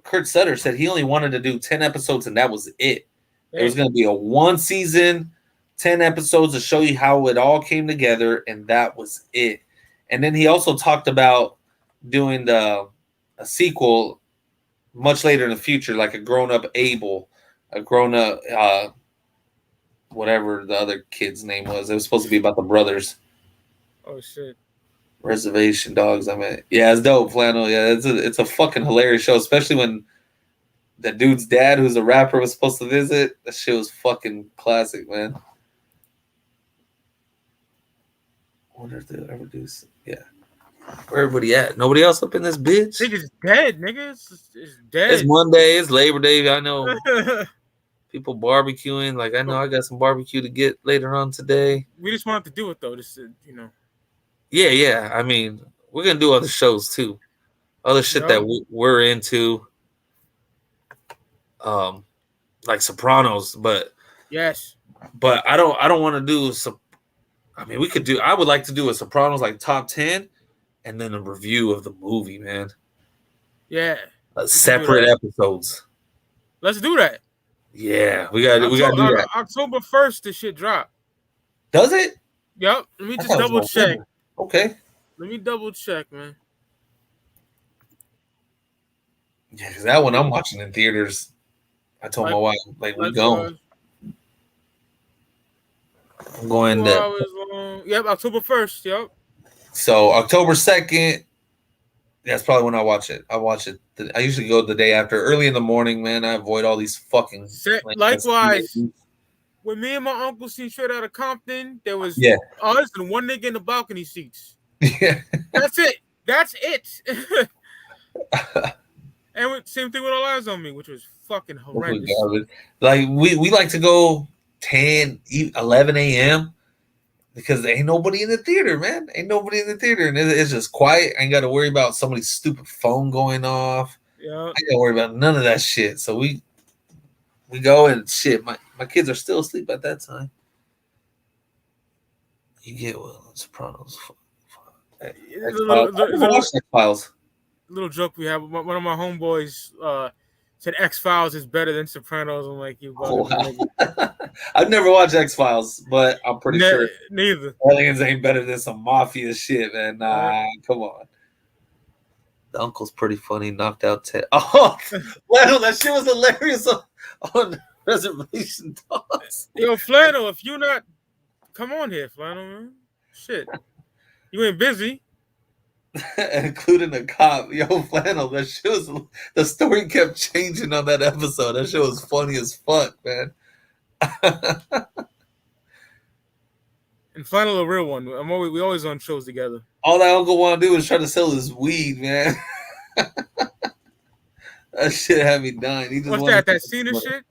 Kurt Sutter said he only wanted to do 10 episodes and that was it. It was going to be a 1 season, 10 episodes to show you how it all came together, and that was it. And then he also talked about doing a sequel much later in the future, like a grown-up Abel, a grown-up whatever the other kid's name was. It was supposed to be about the brothers. Oh, shit. Reservation Dogs. I mean, yeah, it's dope, Flannel. Yeah, it's a fucking hilarious show, especially when that dude's dad, who's a rapper, was supposed to visit. That shit was fucking classic, man. I wonder if they'll ever do some, yeah. Where everybody at? Nobody else up in this bitch? Nigga's dead, nigga. It's dead. It's Monday. It's Labor Day. I know people barbecuing. Like, I know I got some barbecue to get later on today. We just wanted to do it, though. Just, Yeah. I mean, we're going to do other shows, too. Other shit that we're into. Like Sopranos, but... Yes. But I don't want to do... I mean, I would like to do a Sopranos, like, top 10, and then a review of the movie, man. Yeah. Separate episodes. Let's do that. Yeah, we got to do that. October 1st, this shit drop. Does it? Yep. Let me just double check. Okay. Let me double check, man. Yeah, because that one I'm watching in theaters. I told my wife, like, we going. I'm going to. Yep, October 1st. Yep. So October 2nd, that's probably when I watch it. I watch it. I usually go the day after, early in the morning, man. I avoid all these fucking. Likewise, when me and my uncle seen Straight Outta Compton, there was listen, one nigga in the balcony seats. Yeah. That's it. And same thing with All Eyes on Me, which was fucking horrendous. Like we like to go 10, 11 a.m. because there ain't nobody in the theater, man. Ain't nobody in the theater, and it's just quiet. I ain't got to worry about somebody's stupid phone going off. Yeah, I ain't got to worry about none of that shit. So we go and shit. My kids are still asleep at that time. You get Sopranos. X-Files. Little joke we have. One of my homeboys said X-Files is better than Sopranos. I'm like, you. I've never watched X-Files, but I'm pretty sure neither. Aliens ain't better than some mafia shit, man. Nah, come on. The uncle's pretty funny. Knocked out Ted. Oh, Flannel, that shit was hilarious on Reservation Dogs. Yo, Flannel, if you not, come on here, Flannel, man. Shit, you ain't busy. Including a cop. Yo, Flannel, that shit was, the story kept changing on that episode. That shit was funny as fuck, man. And Flannel, a real one. We always on shows together. All that uncle want to do is try to sell his weed, man. That shit had me dying. He just What's that? That Cena shit?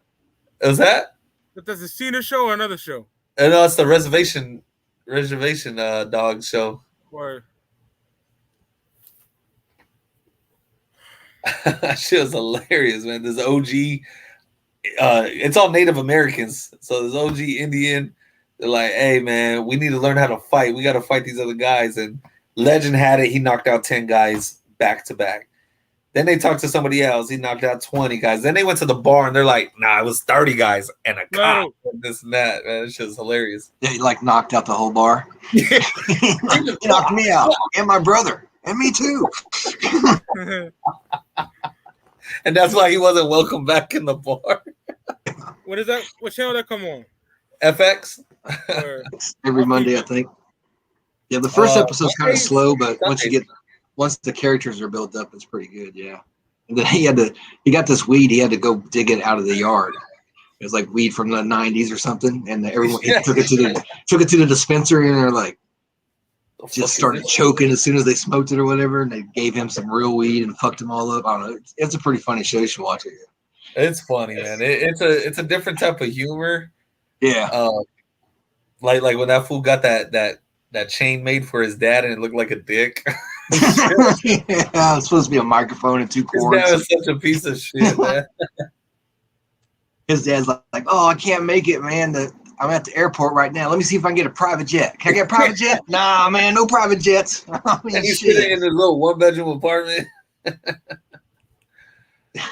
Was that? That's a Cena show or another show? No, it's the Reservation Dog show. Word. That shit was hilarious, man. This OG, it's all Native Americans. So this OG Indian, they're like, hey, man, we need to learn how to fight. We got to fight these other guys. And Legend had it. He knocked out 10 guys. back to back. Then they talked to somebody else. He knocked out 20 guys. Then they went to the bar and they're like, nah, it was 30 guys and a cop and this and that. Man, it's just hilarious. Yeah, he like knocked out the whole bar. He knocked me out and my brother and me too. And that's why he wasn't welcome back in the bar. What is that? What channel that come on? FX? Every Monday, I think. Yeah, the first episode's kind of slow, but once the characters are built up, it's pretty good. Yeah, and then he got this weed. He had to go dig it out of the yard. It was like weed from the '90s or something, and everyone he took it to the dispensary, and they're like, just started choking as soon as they smoked it or whatever, and they gave him some real weed and fucked him all up. I don't know. It's a pretty funny show. You should watch it. It's funny, man. It's a different type of humor. Yeah. Like when that fool got that chain made for his dad and it looked like a dick. Yeah, it's supposed to be a microphone and two cords. His dad was such a piece of shit, man. His dad's like, oh, I can't make it, man. I'm at the airport right now. Let me see if I can get a private jet. Can I get a private jet? Nah, man, no private jets. I mean, and he's sitting in his little 1-bedroom apartment.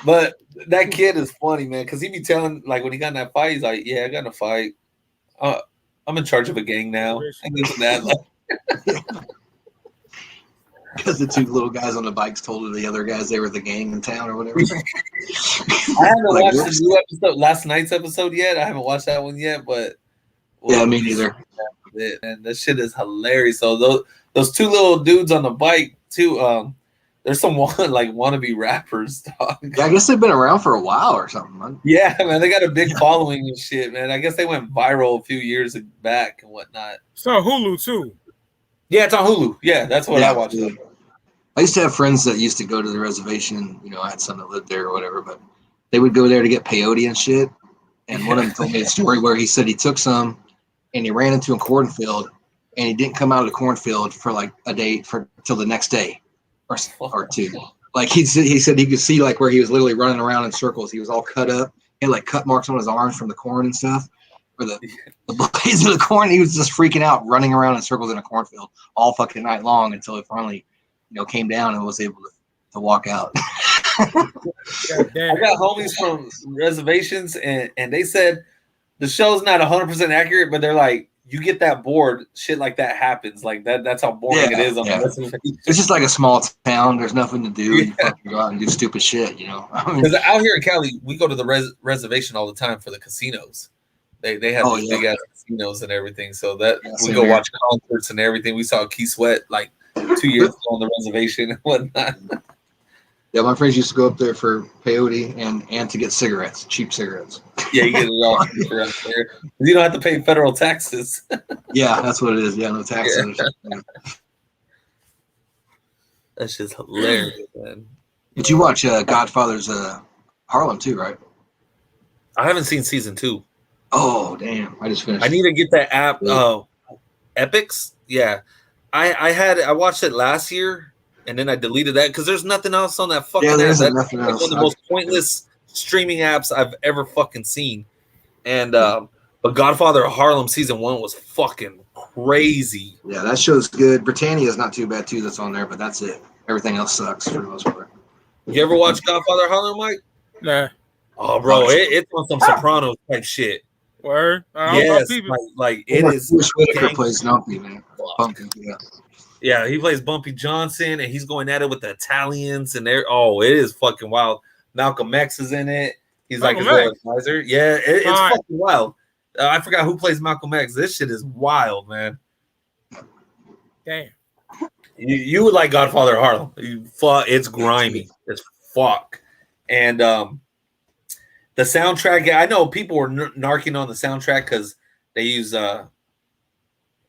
But that kid is funny, man, because he be telling, like, when he got in that fight, he's like, yeah, I got in a fight. I'm in charge of a gang now. And this and that. Like, because the two little guys on the bikes told the other guys they were the gang in town or whatever. I haven't watched the new episode, last night's episode yet. I haven't watched that one yet, but yeah, me neither. And that shit is hilarious. So those two little dudes on the bike too. There's some wannabe rappers, dog. Yeah, I guess they've been around for a while or something, man. Yeah, man, they got a big following and shit, man. I guess they went viral a few years back and whatnot. It's on Hulu too. Yeah, it's on Hulu. Yeah, that's what I watched. Yeah. I used to have friends that used to go to the reservation. You know, I had some that lived there or whatever, but they would go there to get peyote and shit. And one of them told me a story where he said he took some and he ran into a cornfield and he didn't come out of the cornfield for like a day till the next day or two. Like he said he could see like where he was literally running around in circles. He was all cut up. He had like cut marks on his arms from the corn and stuff. For the blaze of the corn, he was just freaking out, running around in circles in a cornfield all fucking night long until it finally, came down and was able to walk out. I got homies from reservations, and they said the show's not 100% accurate, but they're like, you get that bored, shit like that happens. Like that's how boring it is on the reservation. It's just like a small town. There's nothing to do. You fucking go out and do stupid shit, Because out here in Cali, we go to the reservation all the time for the casinos. They have these big ass casinos and everything. So that we go watch concerts and everything. We saw Key Sweat like 2 years ago on the reservation and whatnot. Yeah, my friends used to go up there for peyote and to get cigarettes, cheap cigarettes. Yeah, you get it all cheap around there. You don't have to pay federal taxes. Yeah, that's what it is. Yeah, no taxes. Yeah. That's just hilarious, man. Did you watch Godfather's Harlem too, right? I haven't seen season 2. Oh, damn. I just finished. I need to get that app. Oh, Epics? Yeah. I watched it last year, and then I deleted that because there's nothing else on that fucking app. That's nothing else. One of the most pointless streaming apps I've ever fucking seen. And but Godfather of Harlem season 1 was fucking crazy. Yeah, that show's good. Britannia's not too bad too. That's on there, but that's it. Everything else sucks for the most part. You ever watch Godfather of Harlem, Mike? Nah. Oh, bro, it's on some Sopranos type shit. Word? Yes, like it is. Forrest Whitaker plays Numpy, man. Pumpkin, yeah, he plays Bumpy Johnson, and he's going at it with the Italians, and it is fucking wild. Malcolm X is in it. He's like his advisor. Yeah, it's fucking wild. I forgot who plays Malcolm X. This shit is wild, man. Damn. You would like Godfather of Harlem. It's grimy as fuck, and the soundtrack. I know people were narking on the soundtrack because they use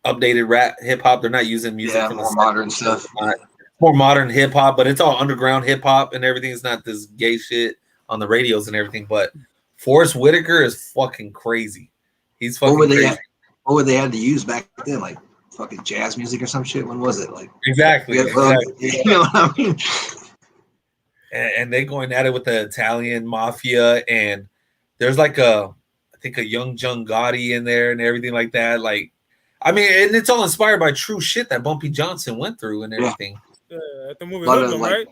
updated rap hip hop. They're not using music from more modern stuff. More modern hip hop, but it's all underground hip hop and everything. It's not this gay shit on the radios and everything. But Forrest Whitaker is fucking crazy. He's fucking crazy. What would they have to use back then? Like fucking jazz music or some shit? When was it? Like exactly. You know what I mean? And they going at it with the Italian mafia, and there's like I think a young John Gotti in there and everything like that. Like, I mean, and it's all inspired by true shit that Bumpy Johnson went through and everything. At the movie A lot of, Hoodlum, like- right?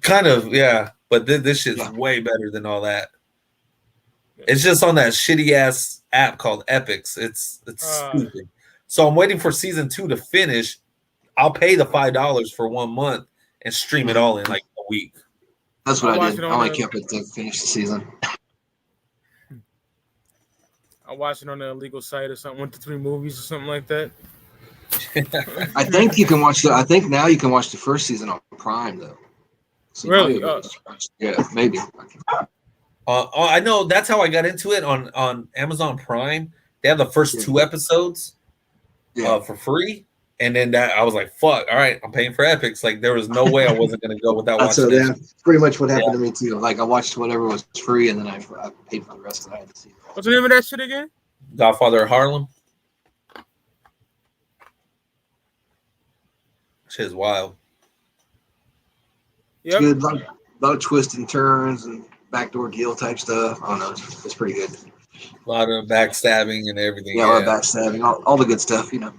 Kind of, yeah. But this shit's Yeah. way better than all that. It's just on that shitty ass app called Epics. It's stupid. So I'm waiting for season 2 to finish. I'll pay the $5 for 1 month and stream it all in like a week. That's what I'll I watch did. it I on only the- kept it to finish the season. I watched it on an illegal site or something, 1 to 3 movies or something like that. I think you can watch I think now you can watch the first season on Prime though. So Really? Yeah, maybe. I know that's how I got into it on Amazon Prime. They have the first 2 episodes for free. And then that I was like, fuck, all right, I'm paying for Epics. Like there was no way I wasn't gonna go without watching it. Yeah, pretty much what happened to me too. Like I watched whatever was free and then I paid for the rest of it. I had to see it. What's the name of that shit again? Godfather of Harlem. Shit's wild. It's Yep. good. A lot of twists and turns and backdoor deal type stuff. I don't know. It's pretty good. A lot of backstabbing and everything. Yeah, a lot of backstabbing, all the good stuff, you know.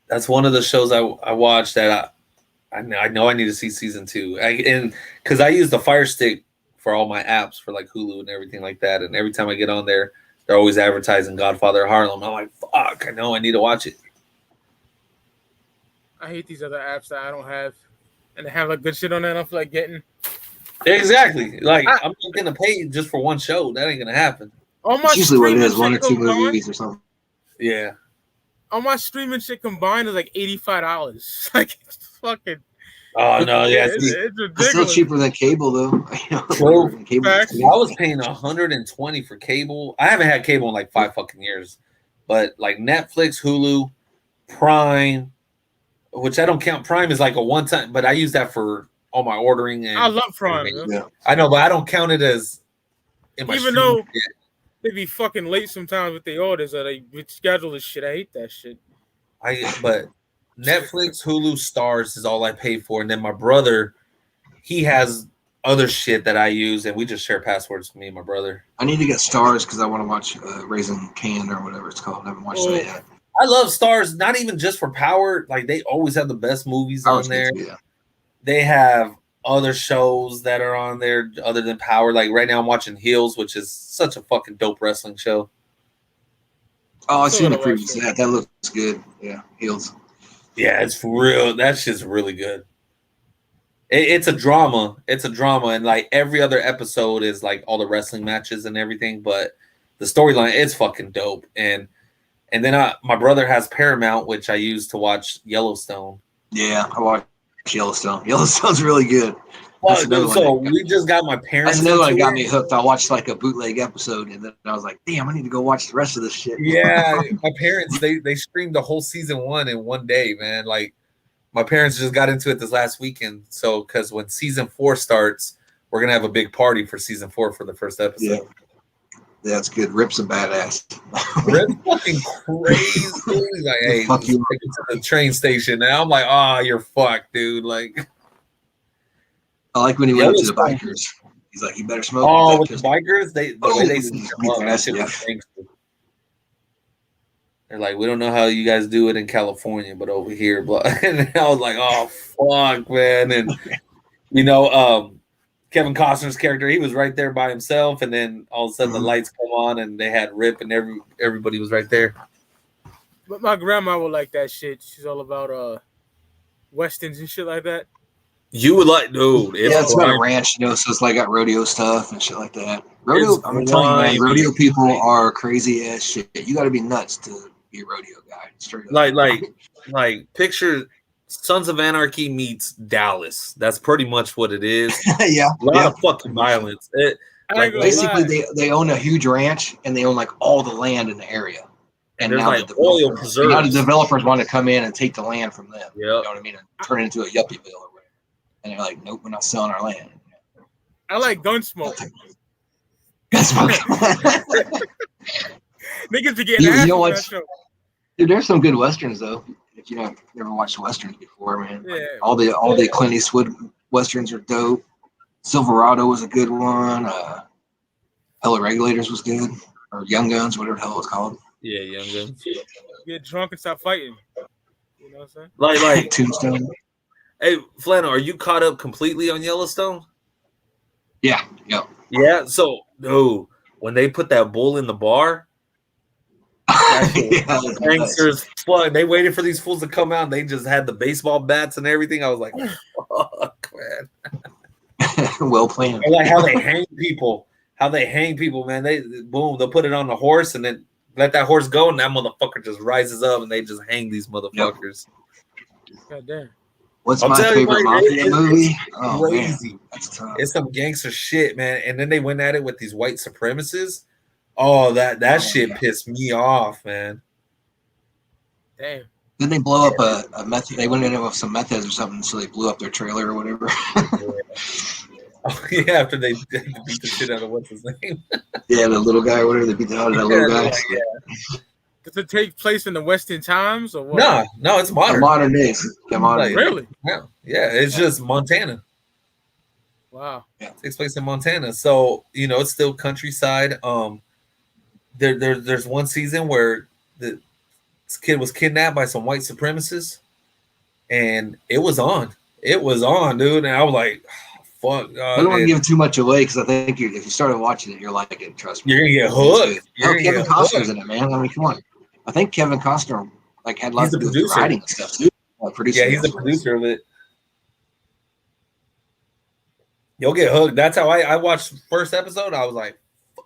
That's one of the shows I watched that I know I need to see season 2. And because I use the Fire Stick for all my apps for like Hulu and everything like that. And every time I get on there, they're always advertising Godfather of Harlem. I'm like, fuck, I know I need to watch it. I hate these other apps that I don't have, and they have like good shit on there. I don't feel like getting. Exactly. Like I'm not gonna pay just for one show. That ain't gonna happen. All my It's usually what it streaming is, 1 or shit 2 combined- movies or something. Yeah. All my streaming shit combined is like $85. Like it's fucking. Oh no, yeah. it's, See, it's It's still ridiculous. cheaper than cable though. True. Cable Facts. I was paying 120 for cable. I haven't had cable in like 5 fucking years. But like Netflix, Hulu, Prime, which I don't count. Prime is like a one time, but I use that for all my ordering. And I love Prime. Yeah. I know, but I don't count it as in my Even streaming though shit. they be fucking late sometimes with the orders or they schedule this shit. I hate that shit. But Netflix, Hulu, Stars is all I pay for, and then my brother, he has other shit that I use, and we just share passwords. Me and my brother. I need to get Stars because I want to watch Raising Can or whatever it's called. I haven't watched that yet. I love Stars, not even just for Power. Like they always have the best movies Power's on there. good too, yeah. They have other shows that are on there other than Power. Like right now, I'm watching Heels, which is such a fucking dope wrestling show. Oh, I've So seen the gonna watch previews. it. That looks good. Yeah, Heels. Yeah, it's real. That shit's really good. It's a drama. It's a drama, and like every other episode is like all the wrestling matches and everything. But the storyline, it's fucking dope. And then my brother has Paramount, which I use to watch Yellowstone. Yeah, I watched Yellowstone. Yellowstone's really good. That's another one So that- we just got my parents. That's another one that into got it. me hooked. I watched like a bootleg episode, and then I was like, "Damn, I need to go watch the rest of this shit." Yeah, my parents they streamed the whole season 1 in one day, man. Like my parents just got into it this last weekend. So because when season 4 starts, we're gonna have a big party for season 4 for the first episode. Yeah. That's good. Rip's a badass. Rip's fucking crazy. He's like, hey, Fuck let's you. take it to the train station. And I'm like, oh, you're fucked, dude. Like, I like when he went up to the Yellowstone. bikers. He's like, "You better smoke." oh, that with the pistol." bikers, the way they set them up, that shit Yeah. was gangster. They're like, we don't know how you guys do it in California, but over here, but and I was like, oh fuck, man. And you know, Kevin Costner's character, he was right there by himself, and then all of a sudden the lights come on and they had Rip and everybody was right there. But my grandma would like that shit. She's all about westerns and shit like that. You would like, dude. It's about a ranch, you know, so it's like got rodeo stuff and shit like that. Rodeo, It's I'm telling you, man, grimy. rodeo people are crazy ass shit. You got to be nuts to be a rodeo guy. Straight up. like picture Sons of Anarchy meets Dallas. That's pretty much what it is. yeah. A lot of fucking violence. I ain't Like, gonna Basically, lie. they own a huge ranch and they own like all the land in the area. And there's now like the oil developers- now the preserves. developers want to come in and take the land from them. You know Yep. what I mean? And turn it into a yuppieville or whatever. And they're like, "Nope, we're not selling our land." I like Gunsmoke. That's fucking- Niggas be getting You ass know on what? that show. Dude, there's some good westerns though. If you know, never watched westerns before, man. Yeah. All the Clint Eastwood westerns are dope. Silverado was a good one. Hell of Regulators was good, or Young Guns, whatever the hell it was called. Yeah, Young Guns. get drunk and stop fighting. You know what I'm saying? Like Tombstone. hey, Flannel, are you caught up completely on Yellowstone? Yeah. Yep. Yeah. So, no, when they put that bull in the bar, that shit Yeah, that was nuts. gangsters, fuck, they waited for these fools to come out. And they just had the baseball bats and everything. I was like, fuck, man. Well planned. Or like how they hang people. Man. They'll put it on the horse and then let that horse go, and that motherfucker just rises up, and they just hang these motherfuckers. God damn. What's I'm my telling you, favorite man, mafia movie? Oh, Crazy. man. That's tough. It's some gangster shit, man. And then they went at it with these white supremacists. Oh, that shit pissed me off, man. Damn. Then they blow up a meth. They went in with some meth heads or something, so they blew up their trailer or whatever. Oh, yeah, after they beat the shit out of what's his name? Yeah, the little guy or whatever. They beat the hell out of that little guy. Like, yeah. Does it take place in the Western times or what? No, it's modern. Modern days. Yeah, modern days. Really? Yeah, it's just Montana. Wow. It takes place in Montana, so it's still countryside. There's one season where this kid was kidnapped by some white supremacists, and it was on, dude. And I was like, fuck. I don't want to give too much away because I think if you started watching it, you're like it. Trust me, you're gonna get hooked. Kevin Costner's in it, man. I mean, come on. I think Kevin Costner had lots to do with writing and stuff too. Yeah, he's the producer of it. You'll get hooked. That's how I watched the first episode. I was like,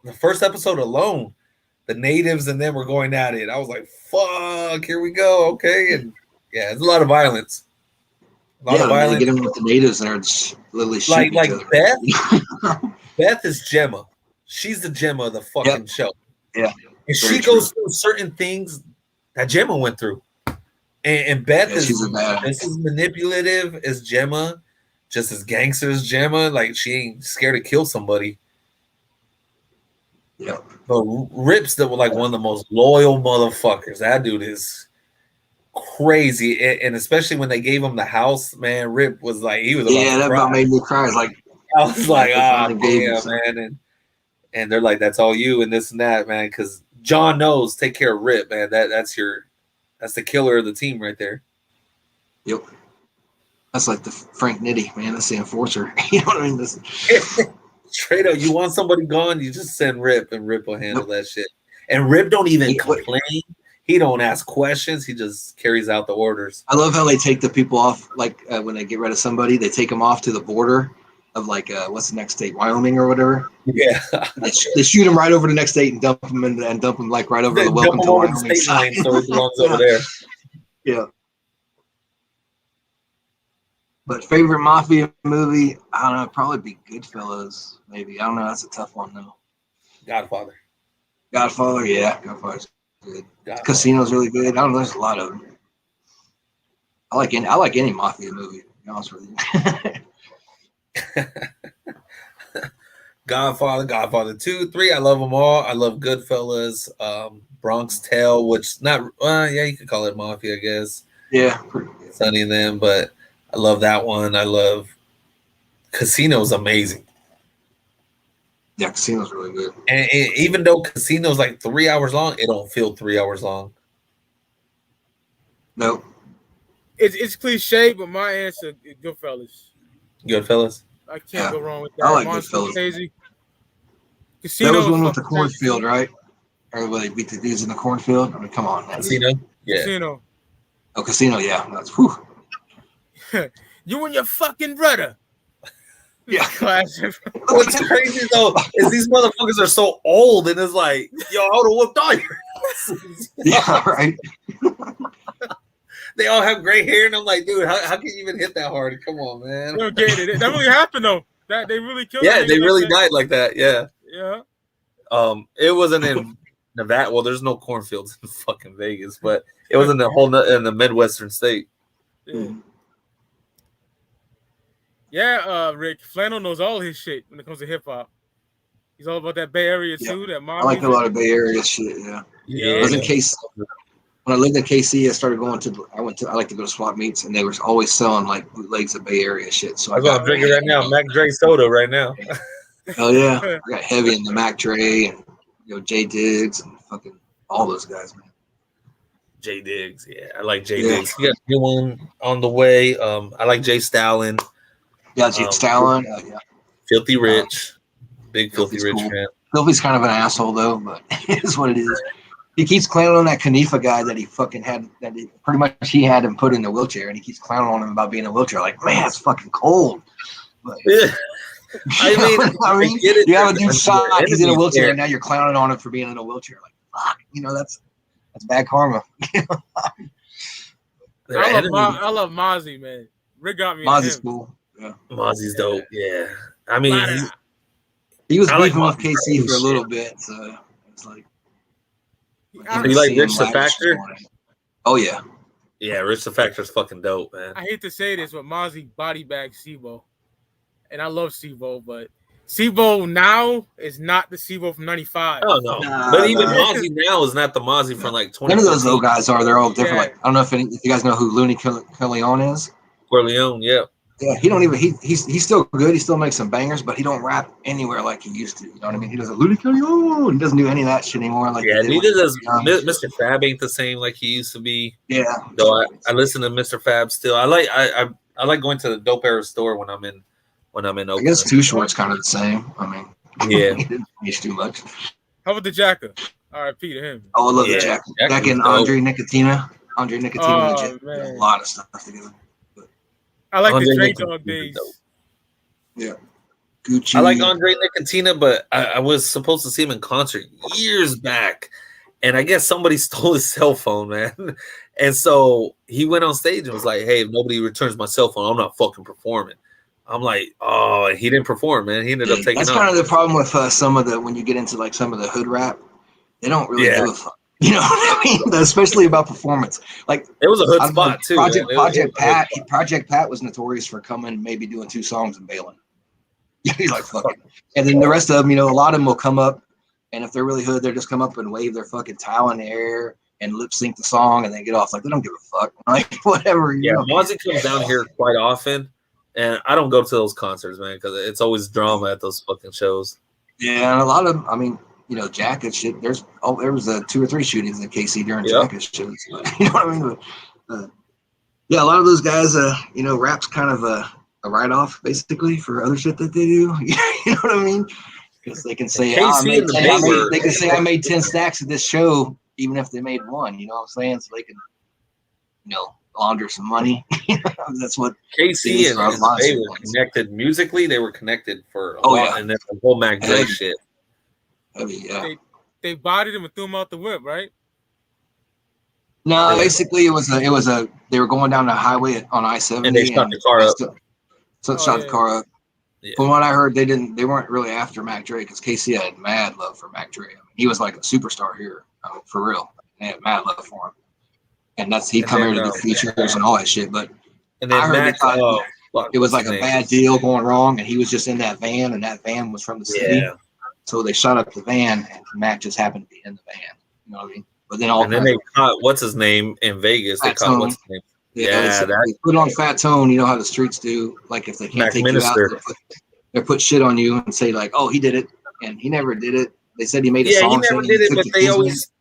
the first episode alone, the natives and them were going at it. I was like, fuck, here we go. Okay. And yeah, it's a lot of violence. A lot of violence. They get them with the natives and they're just literally shooting like each other. Beth is Gemma. She's the Gemma of the fucking show. Yeah. And she goes through certain things that Gemma went through. And Beth is just as manipulative as Gemma, just as gangster as Gemma. Like, she ain't scared to kill somebody. Yeah. But Rip's one of the most loyal motherfuckers. That dude is crazy. And especially when they gave him the house, man, Rip was like, he was that about made me cry. Like, I was like, damn, man. And they're like, that's all you and this and that, man. Because John knows, take care of Rip, man. That's the killer of the team right there. Yep. That's like the Frank Nitti, man. That's the enforcer. You know what I mean? Straight up, you want somebody gone, you just send Rip, and Rip will handle that shit. And Rip don't even complain. He don't ask questions. He just carries out the orders. I love how they take the people off, like when they get rid of somebody, they take them off to the border of what's the next state, Wyoming or whatever. Yeah. They shoot them right over the next state and dump them like right over the welcome to Wyoming sign, so it belongs over there. Yeah. But favorite mafia movie, I don't know, probably be Goodfellas, maybe. I don't know, that's a tough one though. Godfather, yeah. Godfather's good. Casino's really good. I don't know, there's a lot of them. I like any mafia movie, to be honest with you. Godfather 2, 3, I love them all. I love Goodfellas, Bronx Tale, which you could call it mafia, I guess. Yeah. Sonny and them, but I love that one. I love Casino's amazing. Yeah, Casino's really good. And even though Casino's like 3 hours long, it don't feel 3 hours long. Nope. It's cliche, but my answer is Goodfellas. Goodfellas? I can't go wrong with that. I like Goodfellas. Casino that was one with the cornfield, right? Everybody beat the dudes in the cornfield. I mean, come on. Casino? Yeah. Casino. Oh, Casino, yeah. That's whew. You and your fucking brother. Yeah. Classic. What's crazy though is these motherfuckers are so old, and it's like, yo, I would have whooped all your Yeah, right. They all have gray hair, and I'm like, dude, how can you even hit that hard? Come on, man. That really happened though. That they really killed. Yeah, they really died like that. Yeah. Yeah. It wasn't in Nevada. Well, there's no cornfields in fucking Vegas, but it was in the Midwestern state. Yeah. Yeah, Rick Flannel knows all his shit when it comes to hip hop. He's all about that Bay Area too. That I like a lot of Bay Area shit. Yeah. I was in KC. When I lived in KC, I like to go to swap meets, and they were always selling like bootlegs of Bay Area shit. So I got drinking right now, Mac Dre soda right now. Oh yeah, I got heavy in the Mac Dre and J Diggs and fucking all those guys, man. Jay Diggs. Yeah, I like Jay Yeah. Diggs. He got a new one on the way. I like Jay Stalin. Yeah, Jay Stalin. Yeah. Filthy Rich. Big Filthy Filthy's Rich cool. fan. Filthy's kind of an asshole though, but it is what it is. He keeps clowning on that Kanifa guy that he fucking had. That he, pretty much he had him put in a wheelchair, and he keeps clowning on him about being in a wheelchair. Like, man, it's fucking cold. But, Yeah. I mean, you have a dude shot. He's in a wheelchair, yeah. and now you're clowning on him for being in a wheelchair. Like, fuck, that's bad karma. I love Mozzie, man. Rick got me. Mozzie's cool. Yeah. Mozzie's dope. Yeah. I mean, he was I like beefing with Mozzie KC for a shit. little bit, so it's like. You like Rich the Factor? Oh yeah. Yeah, Rich the Factor's fucking dope, man. I hate to say this, but Mozzie body bagged Sibo, and I love Sibo, but Sibo now is not the Sibo from '95. Oh no, but even Mozzie now is not the Mozzie from like 20. None of those old guys are. They're all different. Yeah. Like I don't know if you guys know who Looney Corleone is. Corleone, yeah. Yeah, he don't even. He's still good. He still makes some bangers, but he don't rap anywhere like he used to. You know what I mean? He doesn't Looney Corleone. He doesn't do any of that shit anymore. Like Yeah, neither does Mr. Fab. Ain't the same like he used to be. Yeah. Though I listen to Mr. Fab still. I like going to the Dope Era store when I'm in Oakland. I guess Too Short's kind of the same. I mean, yeah, he didn't age too much. How about the Jacker? R.I.P. to him. Oh, I love Yeah, the Jack. Jack Jack is and dope. Andre Nicotina. Andre Nicotina and the Jack. man. A lot of stuff together. I like Andre the Dre Nicotina Dog days. dope. Yeah. Gucci. I like Andre Nicotina, but I was supposed to see him in concert years back, and I guess somebody stole his cell phone, man. And so he went on stage and was like, "Hey, if nobody returns my cell phone, I'm not fucking performing." I'm like, "Oh," and he didn't perform, man. He ended up taking. That's off. kind of the problem with some of the when you get into like some of the hood rap, they don't really Yeah. give a fuck. You know what I mean? Especially about performance. Like It was a hood I don't know, spot too. Project man. It was a Pat. hood spot. Project Pat was notorious for coming, maybe doing 2 songs and bailing. He's like, fuck it. And then the rest of them, a lot of them will come up, and if they're really hood, they'll just come up and wave their fucking towel in the air and lip sync the song, and then get off. Like they don't give a fuck. Like whatever. Yeah, know. Mozzie comes down here quite often, and I don't go to those concerts, man, because it's always drama at those fucking shows. Yeah, and a lot of them, I mean, Jacket shit. There was 2 or 3 shootings in KC during Yep. Jacket shows. You know what I mean? But, yeah, a lot of those guys, rap's kind of a write-off basically for other shit that they do. You know what I mean? Because they can say, I made 10 stacks at this show, even if they made 1. You know what I'm saying? So they can, launder some money. That's what KC and they were connected musically. They were connected for a lot, and then the whole Mac Dre shit. I mean, yeah. They bodied him and threw him out the whip, right? No, basically it was they were going down the highway on I-70 and they shot the car up. Shot the car up. Yeah. From what I heard, they weren't really after Mac Dre because KC had mad love for Mac Dre. I mean, he was like a superstar here, for real. They had mad love for him, and he come here to do features and all that shit. But and then I heard it was like a name? bad deal going wrong, and he was just in that van, and that van was from the city. Yeah. So they shot up the van, and Mac just happened to be in the van. You know what I mean? But then they caught what's his name in Vegas. They caught what's his name. Yeah, they put on Fat Tone. You know how the streets do. Like if they can't take you out, they put shit on you and say like, "Oh, he did it," and he never did it. They said he made a song. Yeah, he never did it, but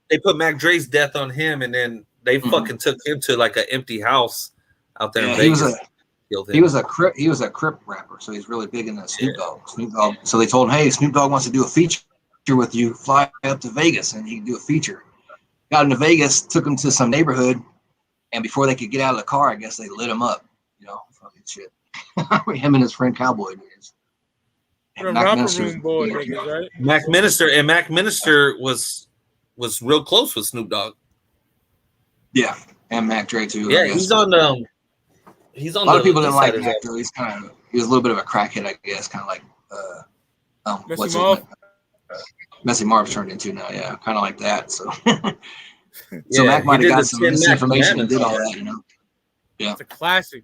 they put Mac Dre's death on him, and then they fucking took him to like an empty house out there in Vegas. He was a Crip rapper, so he's really big in the Snoop Dogg. So they told him, "Hey, Snoop Dogg wants to do a feature with you. Fly up to Vegas, and he can do a feature." Got into Vegas, took him to some neighborhood, and before they could get out of the car, I guess they lit him up. Fucking shit. Him and his friend Cowboy is. Mac right? Mac Minister was real close with Snoop Dogg. Yeah, and Mac Dre too. Yeah, he's on. He's on. A lot of people didn't like Mac Dre. He was a little bit of a crackhead, I guess, kind of like Messy Marv. Messy Marv's turned into now, yeah, kind of like that. So, so Mac might have got some misinformation and did all that, Yeah, it's a classic.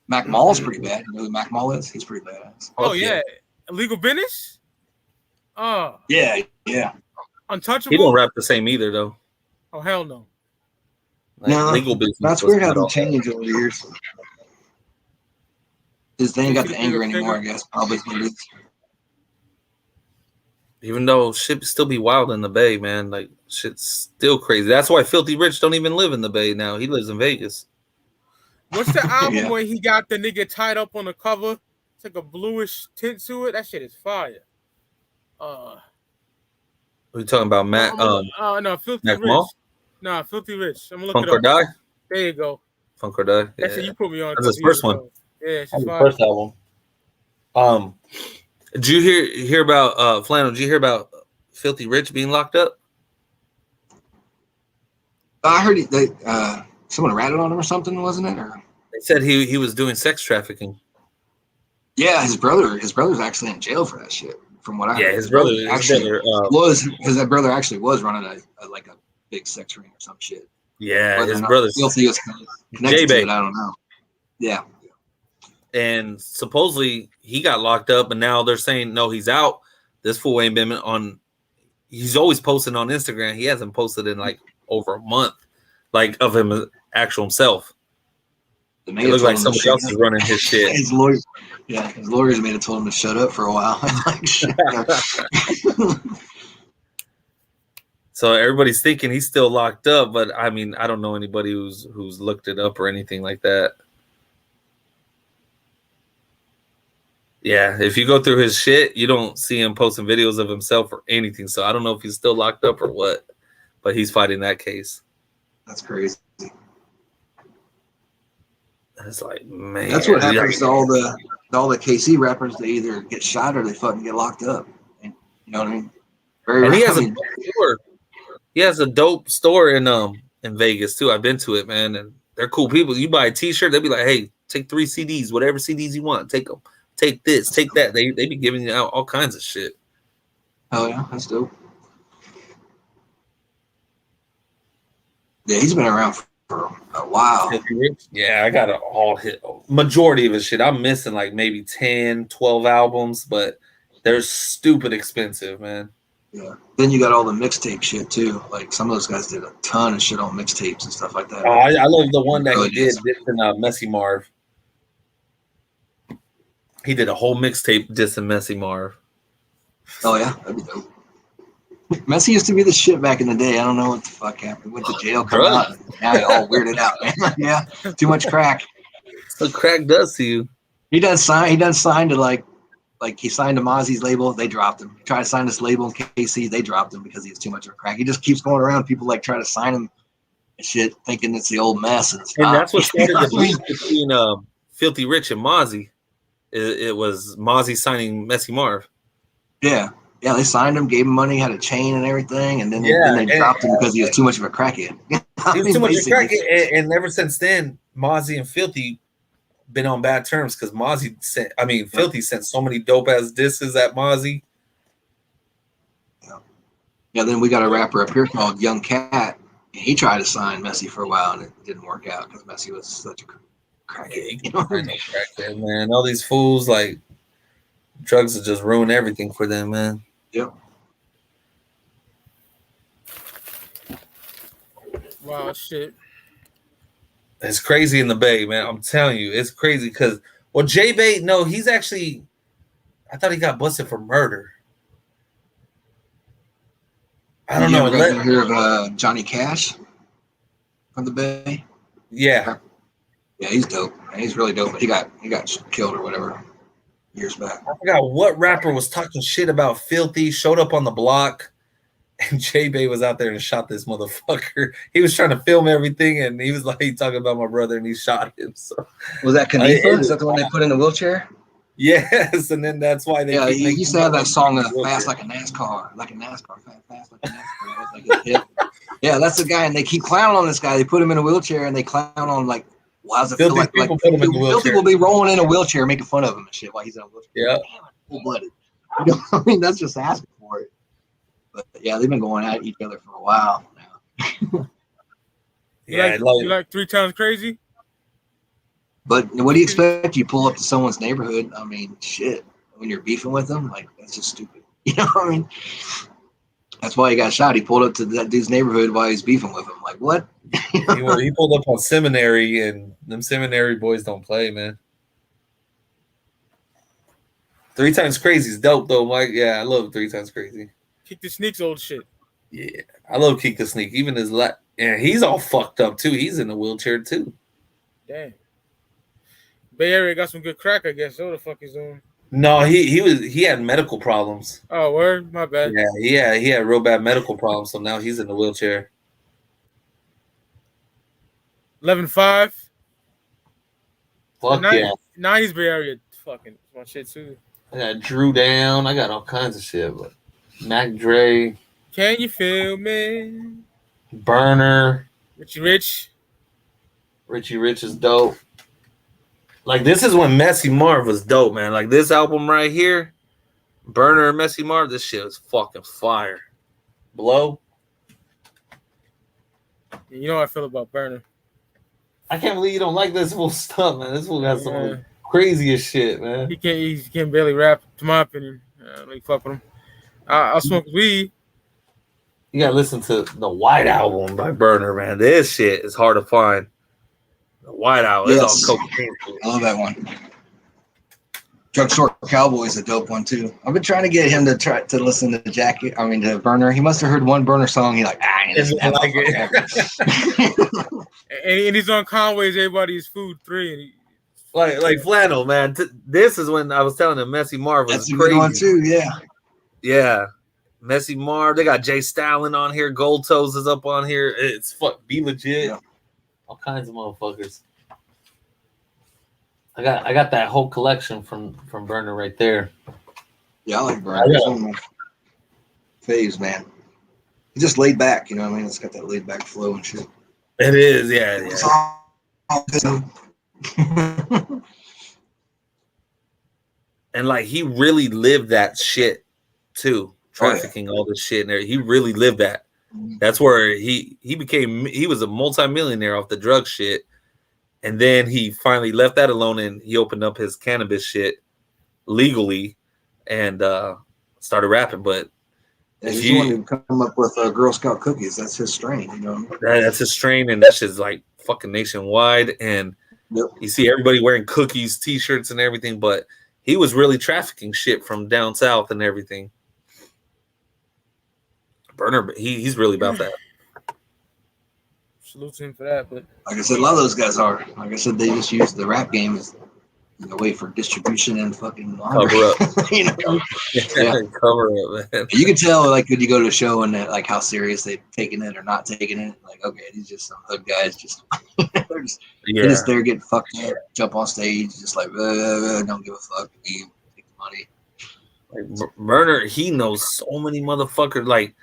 Mac Mall's pretty bad. You know who Mac Mall is? He's pretty badass. Oh yeah, Illegal Business. Oh yeah. Untouchable. He don't rap the same either, though. Oh hell no. Like, no, Legal Business. That's weird how they changed over the years. They ain't got the anger anymore, I guess. Probably what it is. Even though shit still be wild in the Bay, man. Like Shit's still crazy. That's why Filthy Rich don't even live in the Bay now. He lives in Vegas. What's the album Yeah. where he got the nigga tied up on the cover? It's like a bluish tint to it. That shit is fire. What are you talking about, Matt? No, Filthy Mac Rich. Mall? No, Filthy Rich. I'm gonna look Funk it or up. Die? There you go. Funk or Die. That's Yeah. it. You put me on. That's his first one. Yeah, it's That was just his fire. first album. Did you hear about Flannel? Did you hear about Filthy Rich being locked up? I heard someone ratted on him or something, wasn't it? Or They said he was doing sex trafficking. yeah, his brother's actually in jail for that shit. From what I heard, His brother was because that brother actually was running a big sex ring or some shit. Yeah, Whether his or not brother's Filthy was connected to it, I don't know. Yeah. And supposedly he got locked up, and now they're saying no, he's out. This fool ain't been on. He's always posting on Instagram. He hasn't posted in like over a month, like of him actual himself. It looks like somebody else is running his shit. His lawyers may have told him to shut up for a while. So everybody's thinking he's still locked up, but I mean, I don't know anybody who's looked it up or anything like that. Yeah, if you go through his shit, you don't see him posting videos of himself or anything. So I don't know if he's still locked up or what, but he's fighting that case. That's crazy. It's like, man, that's what happens to all the KC rappers. They either get shot or they fucking get locked up. And, you know what I mean? And he has a store. He has a dope store in Vegas too. I've been to it, man, and they're cool people. You buy a T-shirt, they'll be like, "Hey, take 3 CDs, whatever CDs you want. Take them. Take this, take that." They be giving you out all kinds of shit. Oh yeah, that's dope. Yeah, he's been around for a while. Yeah, I got all hit majority of his shit. I'm missing like maybe 10, 12 albums, but they're stupid expensive, man. Yeah. Then you got all the mixtape shit too. Like some of those guys did a ton of shit on mixtapes and stuff like that. Oh, I love the one that he did dissing Messy Marv. He did a whole mixtape dissing Messy Marv. Oh yeah, that'd be dope. Messy used to be the shit back in the day. I don't know what the fuck happened. Went to jail, come out, and now you're all weirded out, man. Yeah, too much crack. What crack does to you? He done signed to like he signed to Mozzie's label. They dropped him. He tried to sign this label in KC. They dropped him because he was too much of a crack. He just keeps going around. People like try to sign him and shit, thinking it's the old mess. And that's what started the beef between Filthy Rich and Mozzie. It was Mozzie signing Messy Marv. Yeah, they signed him, gave him money, had a chain and everything, and then they dropped him because he was too much of a crackhead. He was too much of a crackhead, and ever since then, Mozzie and Filthy been on bad terms because Filthy sent so many dope ass disses at Mozzie. Yeah, then we got a rapper up here called Young Cat, and he tried to sign Messy for a while, and it didn't work out because Messy was such a crackhead. You know? Crackhead, man. All these fools, like, drugs will just ruin everything for them, man. Yep. Wow, shit. It's crazy in the Bay, man. I'm telling you, it's crazy because, J-Bay, no, he's actually, I thought he got busted for murder. I don't know. You hear of Johnny Cash from the Bay? Yeah. Yeah, he's dope. He's really dope, but he got killed or whatever years back. I forgot what rapper was talking shit about Filthy, showed up on the block, and J-Bay was out there and shot this motherfucker. He was trying to film everything, and he was like, he talking about my brother, and he shot him. So was that Kanifa? Is that the one they put in the wheelchair? Yes, and then that's why they. Yeah, he used to have that song, "Fast Like a NASCAR," fast like a NASCAR. Like a hit. Yeah, that's the guy, and they keep clowning on this guy. They put him in a wheelchair, and they clown on like. Well, how's it feel like put him in a wheelchair. Filthy will be rolling in a wheelchair, making fun of him and shit while he's in a wheelchair. Yeah, full-blooded. You know what I mean? That's just asking for it. But yeah, they've been going at each other for a while now. Yeah, you like 3 Times Crazy? But what do you expect? You pull up to someone's neighborhood. I mean, shit. When you're beefing with them, like that's just stupid. You know what I mean? That's why he got shot. He pulled up to that dude's neighborhood while he's beefing with him. Like what? He pulled up on Seminary, and them Seminary boys don't play, man. 3 Times Crazy is dope, though, Mike. Yeah, I love 3 Times Crazy. Kick the Sneaks old shit. Yeah, I love Kika Sneak. Even his and he's all fucked up too. He's in a wheelchair too. Damn. Bay Area got some good crack, I guess. What the fuck is doing? No, he had medical problems. Oh, word? My bad. Yeah, he had real bad medical problems. So now he's in the wheelchair. 11-5. Fuck yeah. 90s Bay Area. Fucking my shit too. I got Drew Down. I got all kinds of shit. But Mac Dre. Can you feel me? Burner. Richie Rich. Richie Rich is dope. Like, this is when Messy Marv was dope, man. Like, this album right here, Burner and Messy Marv, this shit was fucking fire. Blow. You know how I feel about Burner. I can't believe you don't like this fool stuff, man. This fool got some of the craziest shit, man. He can't barely rap, to my opinion. Like, fuck with him. I'll smoke weed. You gotta listen to the White Album by Burner, man. This shit is hard to find. The White Album is all cocaine. I love that one. Drugstore Cowboy is a dope one too. I've been trying to get him to try to listen to Burner. He must have heard one Burner song. He like, he doesn't like it. And he's on Conway's Everybody's Food 3. And like Flannel, man. This is when I was telling him Messy Marv was that's a crazy. good one too. Yeah. Yeah. Messy Marv. They got Jay Stalin on here. Gold Toes is up on here. It's Be Legit. Yeah. All kinds of motherfuckers. I got that whole collection from Burner right there. Yeah, I like Burner. Faves, man. He's just laid back, you know what I mean? It's got that laid back flow and shit. It is, yeah. And like, he really lived that shit too. Trafficking all this shit in there. He really lived that. That's where he was a multimillionaire off the drug shit. And then he finally left that alone and he opened up his cannabis shit legally and started rapping. But he's the one who come up with Girl Scout cookies. That's his strain, you know. That's his strain, and that shit's like fucking nationwide. And you see everybody wearing cookies, t-shirts, and everything. But he was really trafficking shit from down south and everything. Burner, he's really about that. Salute to him for that. But like I said, a lot of those guys are. Like I said, they just use the rap game as a way for distribution and fucking cover up. You know? Cover up, man. You can tell, like, when you go to a show and like how serious they've taken it or not taking it. Like, okay, these just some hood guys, they're just there getting fucked up, jump on stage, just like don't give a fuck, leave, take the money. Like Burner, he knows so many motherfuckers. Like,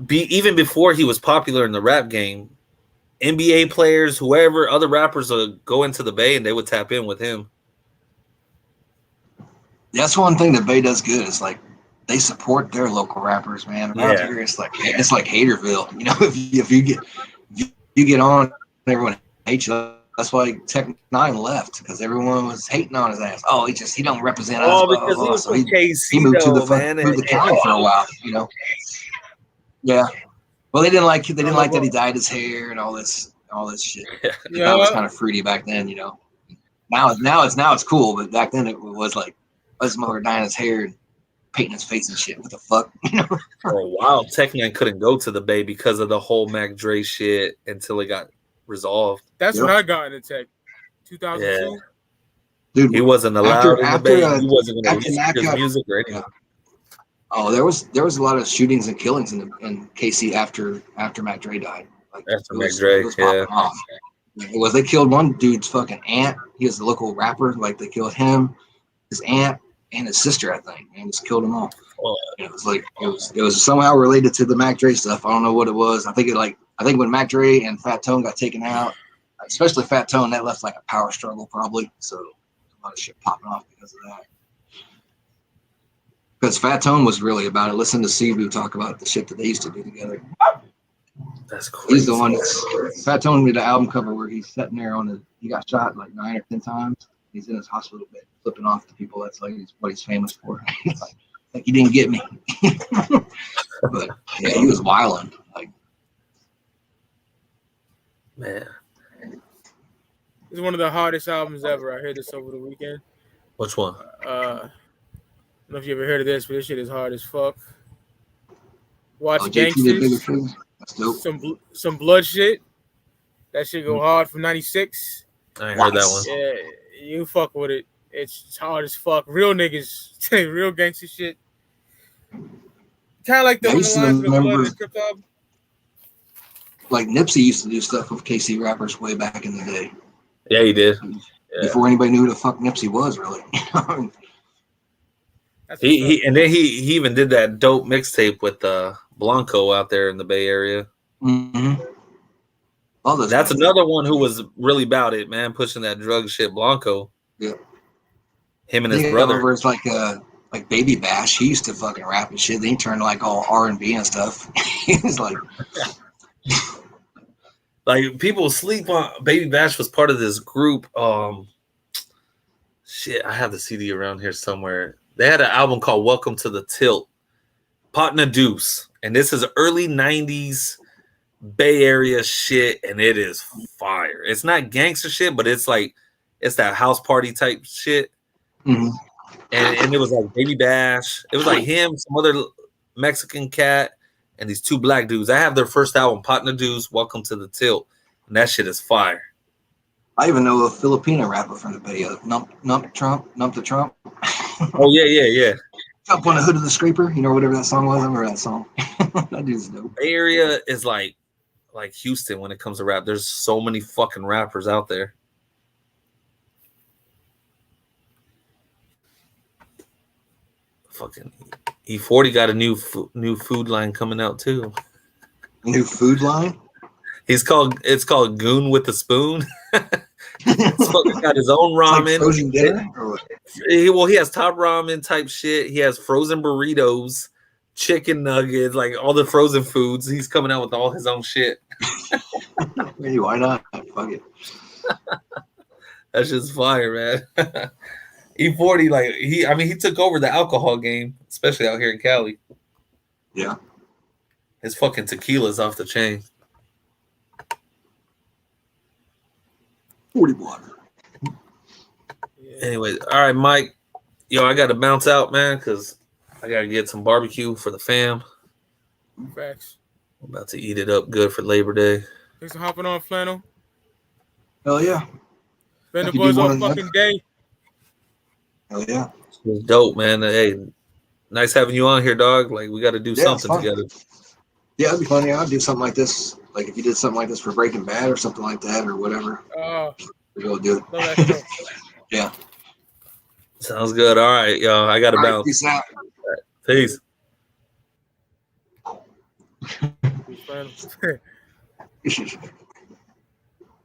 even before he was popular in the rap game, NBA players, whoever, other rappers would go into the Bay and they would tap in with him. That's one thing that Bay does good. Is like they support their local rappers, man. Around here, it's like Haterville. You know, if you get on, everyone hates you. That's why Tech 9 left, because everyone was hating on his ass. Oh, he don't represent us. Oh, because he was from KC, he moved to the county for a while. You know. Yeah. Well, they didn't like that he dyed his hair and all this shit. That was kind of fruity back then, you know. Now it's cool, but back then it was like his mother dyeing his hair and painting his face and shit. What the fuck? You know? For a while, Tech-9 couldn't go to the Bay because of the whole Mac Dre shit until it got resolved. That's when I got into Tech. 2002. Yeah. Dude, he wasn't allowed in the Bay. He wasn't going to listen to his music or anything. Yeah. Oh, there was a lot of shootings and killings in KC after Mac Dre died. Like, after Mac Dre, They killed one dude's fucking aunt. He was a local rapper. Like, they killed him, his aunt, and his sister, I think, and just killed them all. Oh. It was somehow related to the Mac Dre stuff. I don't know what it was. I think when Mac Dre and Fat Tone got taken out, especially Fat Tone, that left like a power struggle probably. So a lot of shit popping off because of that. Because Fat Tone was really about it. Listen to Cebu talk about the shit that they used to do together. That's crazy. He's the one Fat Tone did an album cover where he's sitting there he got shot like 9 or 10 times. He's in his hospital bed flipping off to people. That's like what he's famous for. like he didn't get me. But yeah, he was wilding. Like, man. It's one of the hardest albums ever. I heard this over the weekend. Which one? I don't know if you ever heard of this, but this shit is hard as fuck. Watch JP the bigger gangsters. shit. That's dope. Some blood shit. That shit go hard from '96. I ain't heard that one. Yeah, you fuck with it. It's hard as fuck. Real niggas, real gangster shit. Kind of like the I used to lines of the Blood remember- and Crip album. Like Nipsey used to do stuff with KC rappers way back in the day. Yeah, he did. Yeah. Before anybody knew who the fuck Nipsey was, really. That's He and then he even did that dope mixtape with Blanco out there in the Bay Area. Mm-hmm. All those That's guys. another one who was really about it, man, pushing that drug shit. Blanco. Yeah. Him and I his think I brother. remember it's like Baby Bash. He used to fucking rap and shit. Then he turned like all R&B and stuff. He was like, Like people sleep on Baby Bash was part of this group. Shit, I have the CD around here somewhere. They had an album called Welcome to the Tilt, Potna Deuce, and this is early '90s Bay Area shit, and it is fire. It's not gangster shit, but it's like it's that house party type shit. mhm. And it was like Baby Bash. It was like him, some other Mexican cat, and these two black dudes. I have their first album, Potna Deuce, Welcome to the Tilt, and that shit is fire. I even know a Filipino rapper from the Bay. Nump the Trump. Oh yeah. Up on the hood of the scraper, you know, whatever that song was. I remember that song. That dude's dope. Bay Area is like Houston when it comes to rap. There's so many fucking rappers out there. Fucking E40 got a new food line coming out too. New food line. It's called Goon with a Spoon. He's fucking got his own ramen. Like frozen dinner or what? He has top ramen type shit. He has frozen burritos, chicken nuggets, like all the frozen foods. He's coming out with all his own shit. Hey, why not? Fuck it. That's just fire, man. E40, he took over the alcohol game, especially out here in Cali. Yeah. His fucking tequila's off the chain. 40 water. Anyways, all right, Mike. Yo, I got to bounce out, man, because I got to get some barbecue for the fam. Facts. I'm about to eat it up good for Labor Day. Thanks for hopping on, Flannel. Hell yeah. Been the If you boys do all one of them. fucking day. Hell yeah. It's dope, man. Hey, nice having you on here, dog. Like, we got to do Yeah, it's something fun. together. Yeah, it'd be fun. Yeah, I'd do something like this. Like if you did something like this for Breaking Bad or something like that or whatever. Oh, We go do it. love that show. Yeah. Sounds good. All right, yo, I got to All right, bounce. peace out. Peace. Flannel.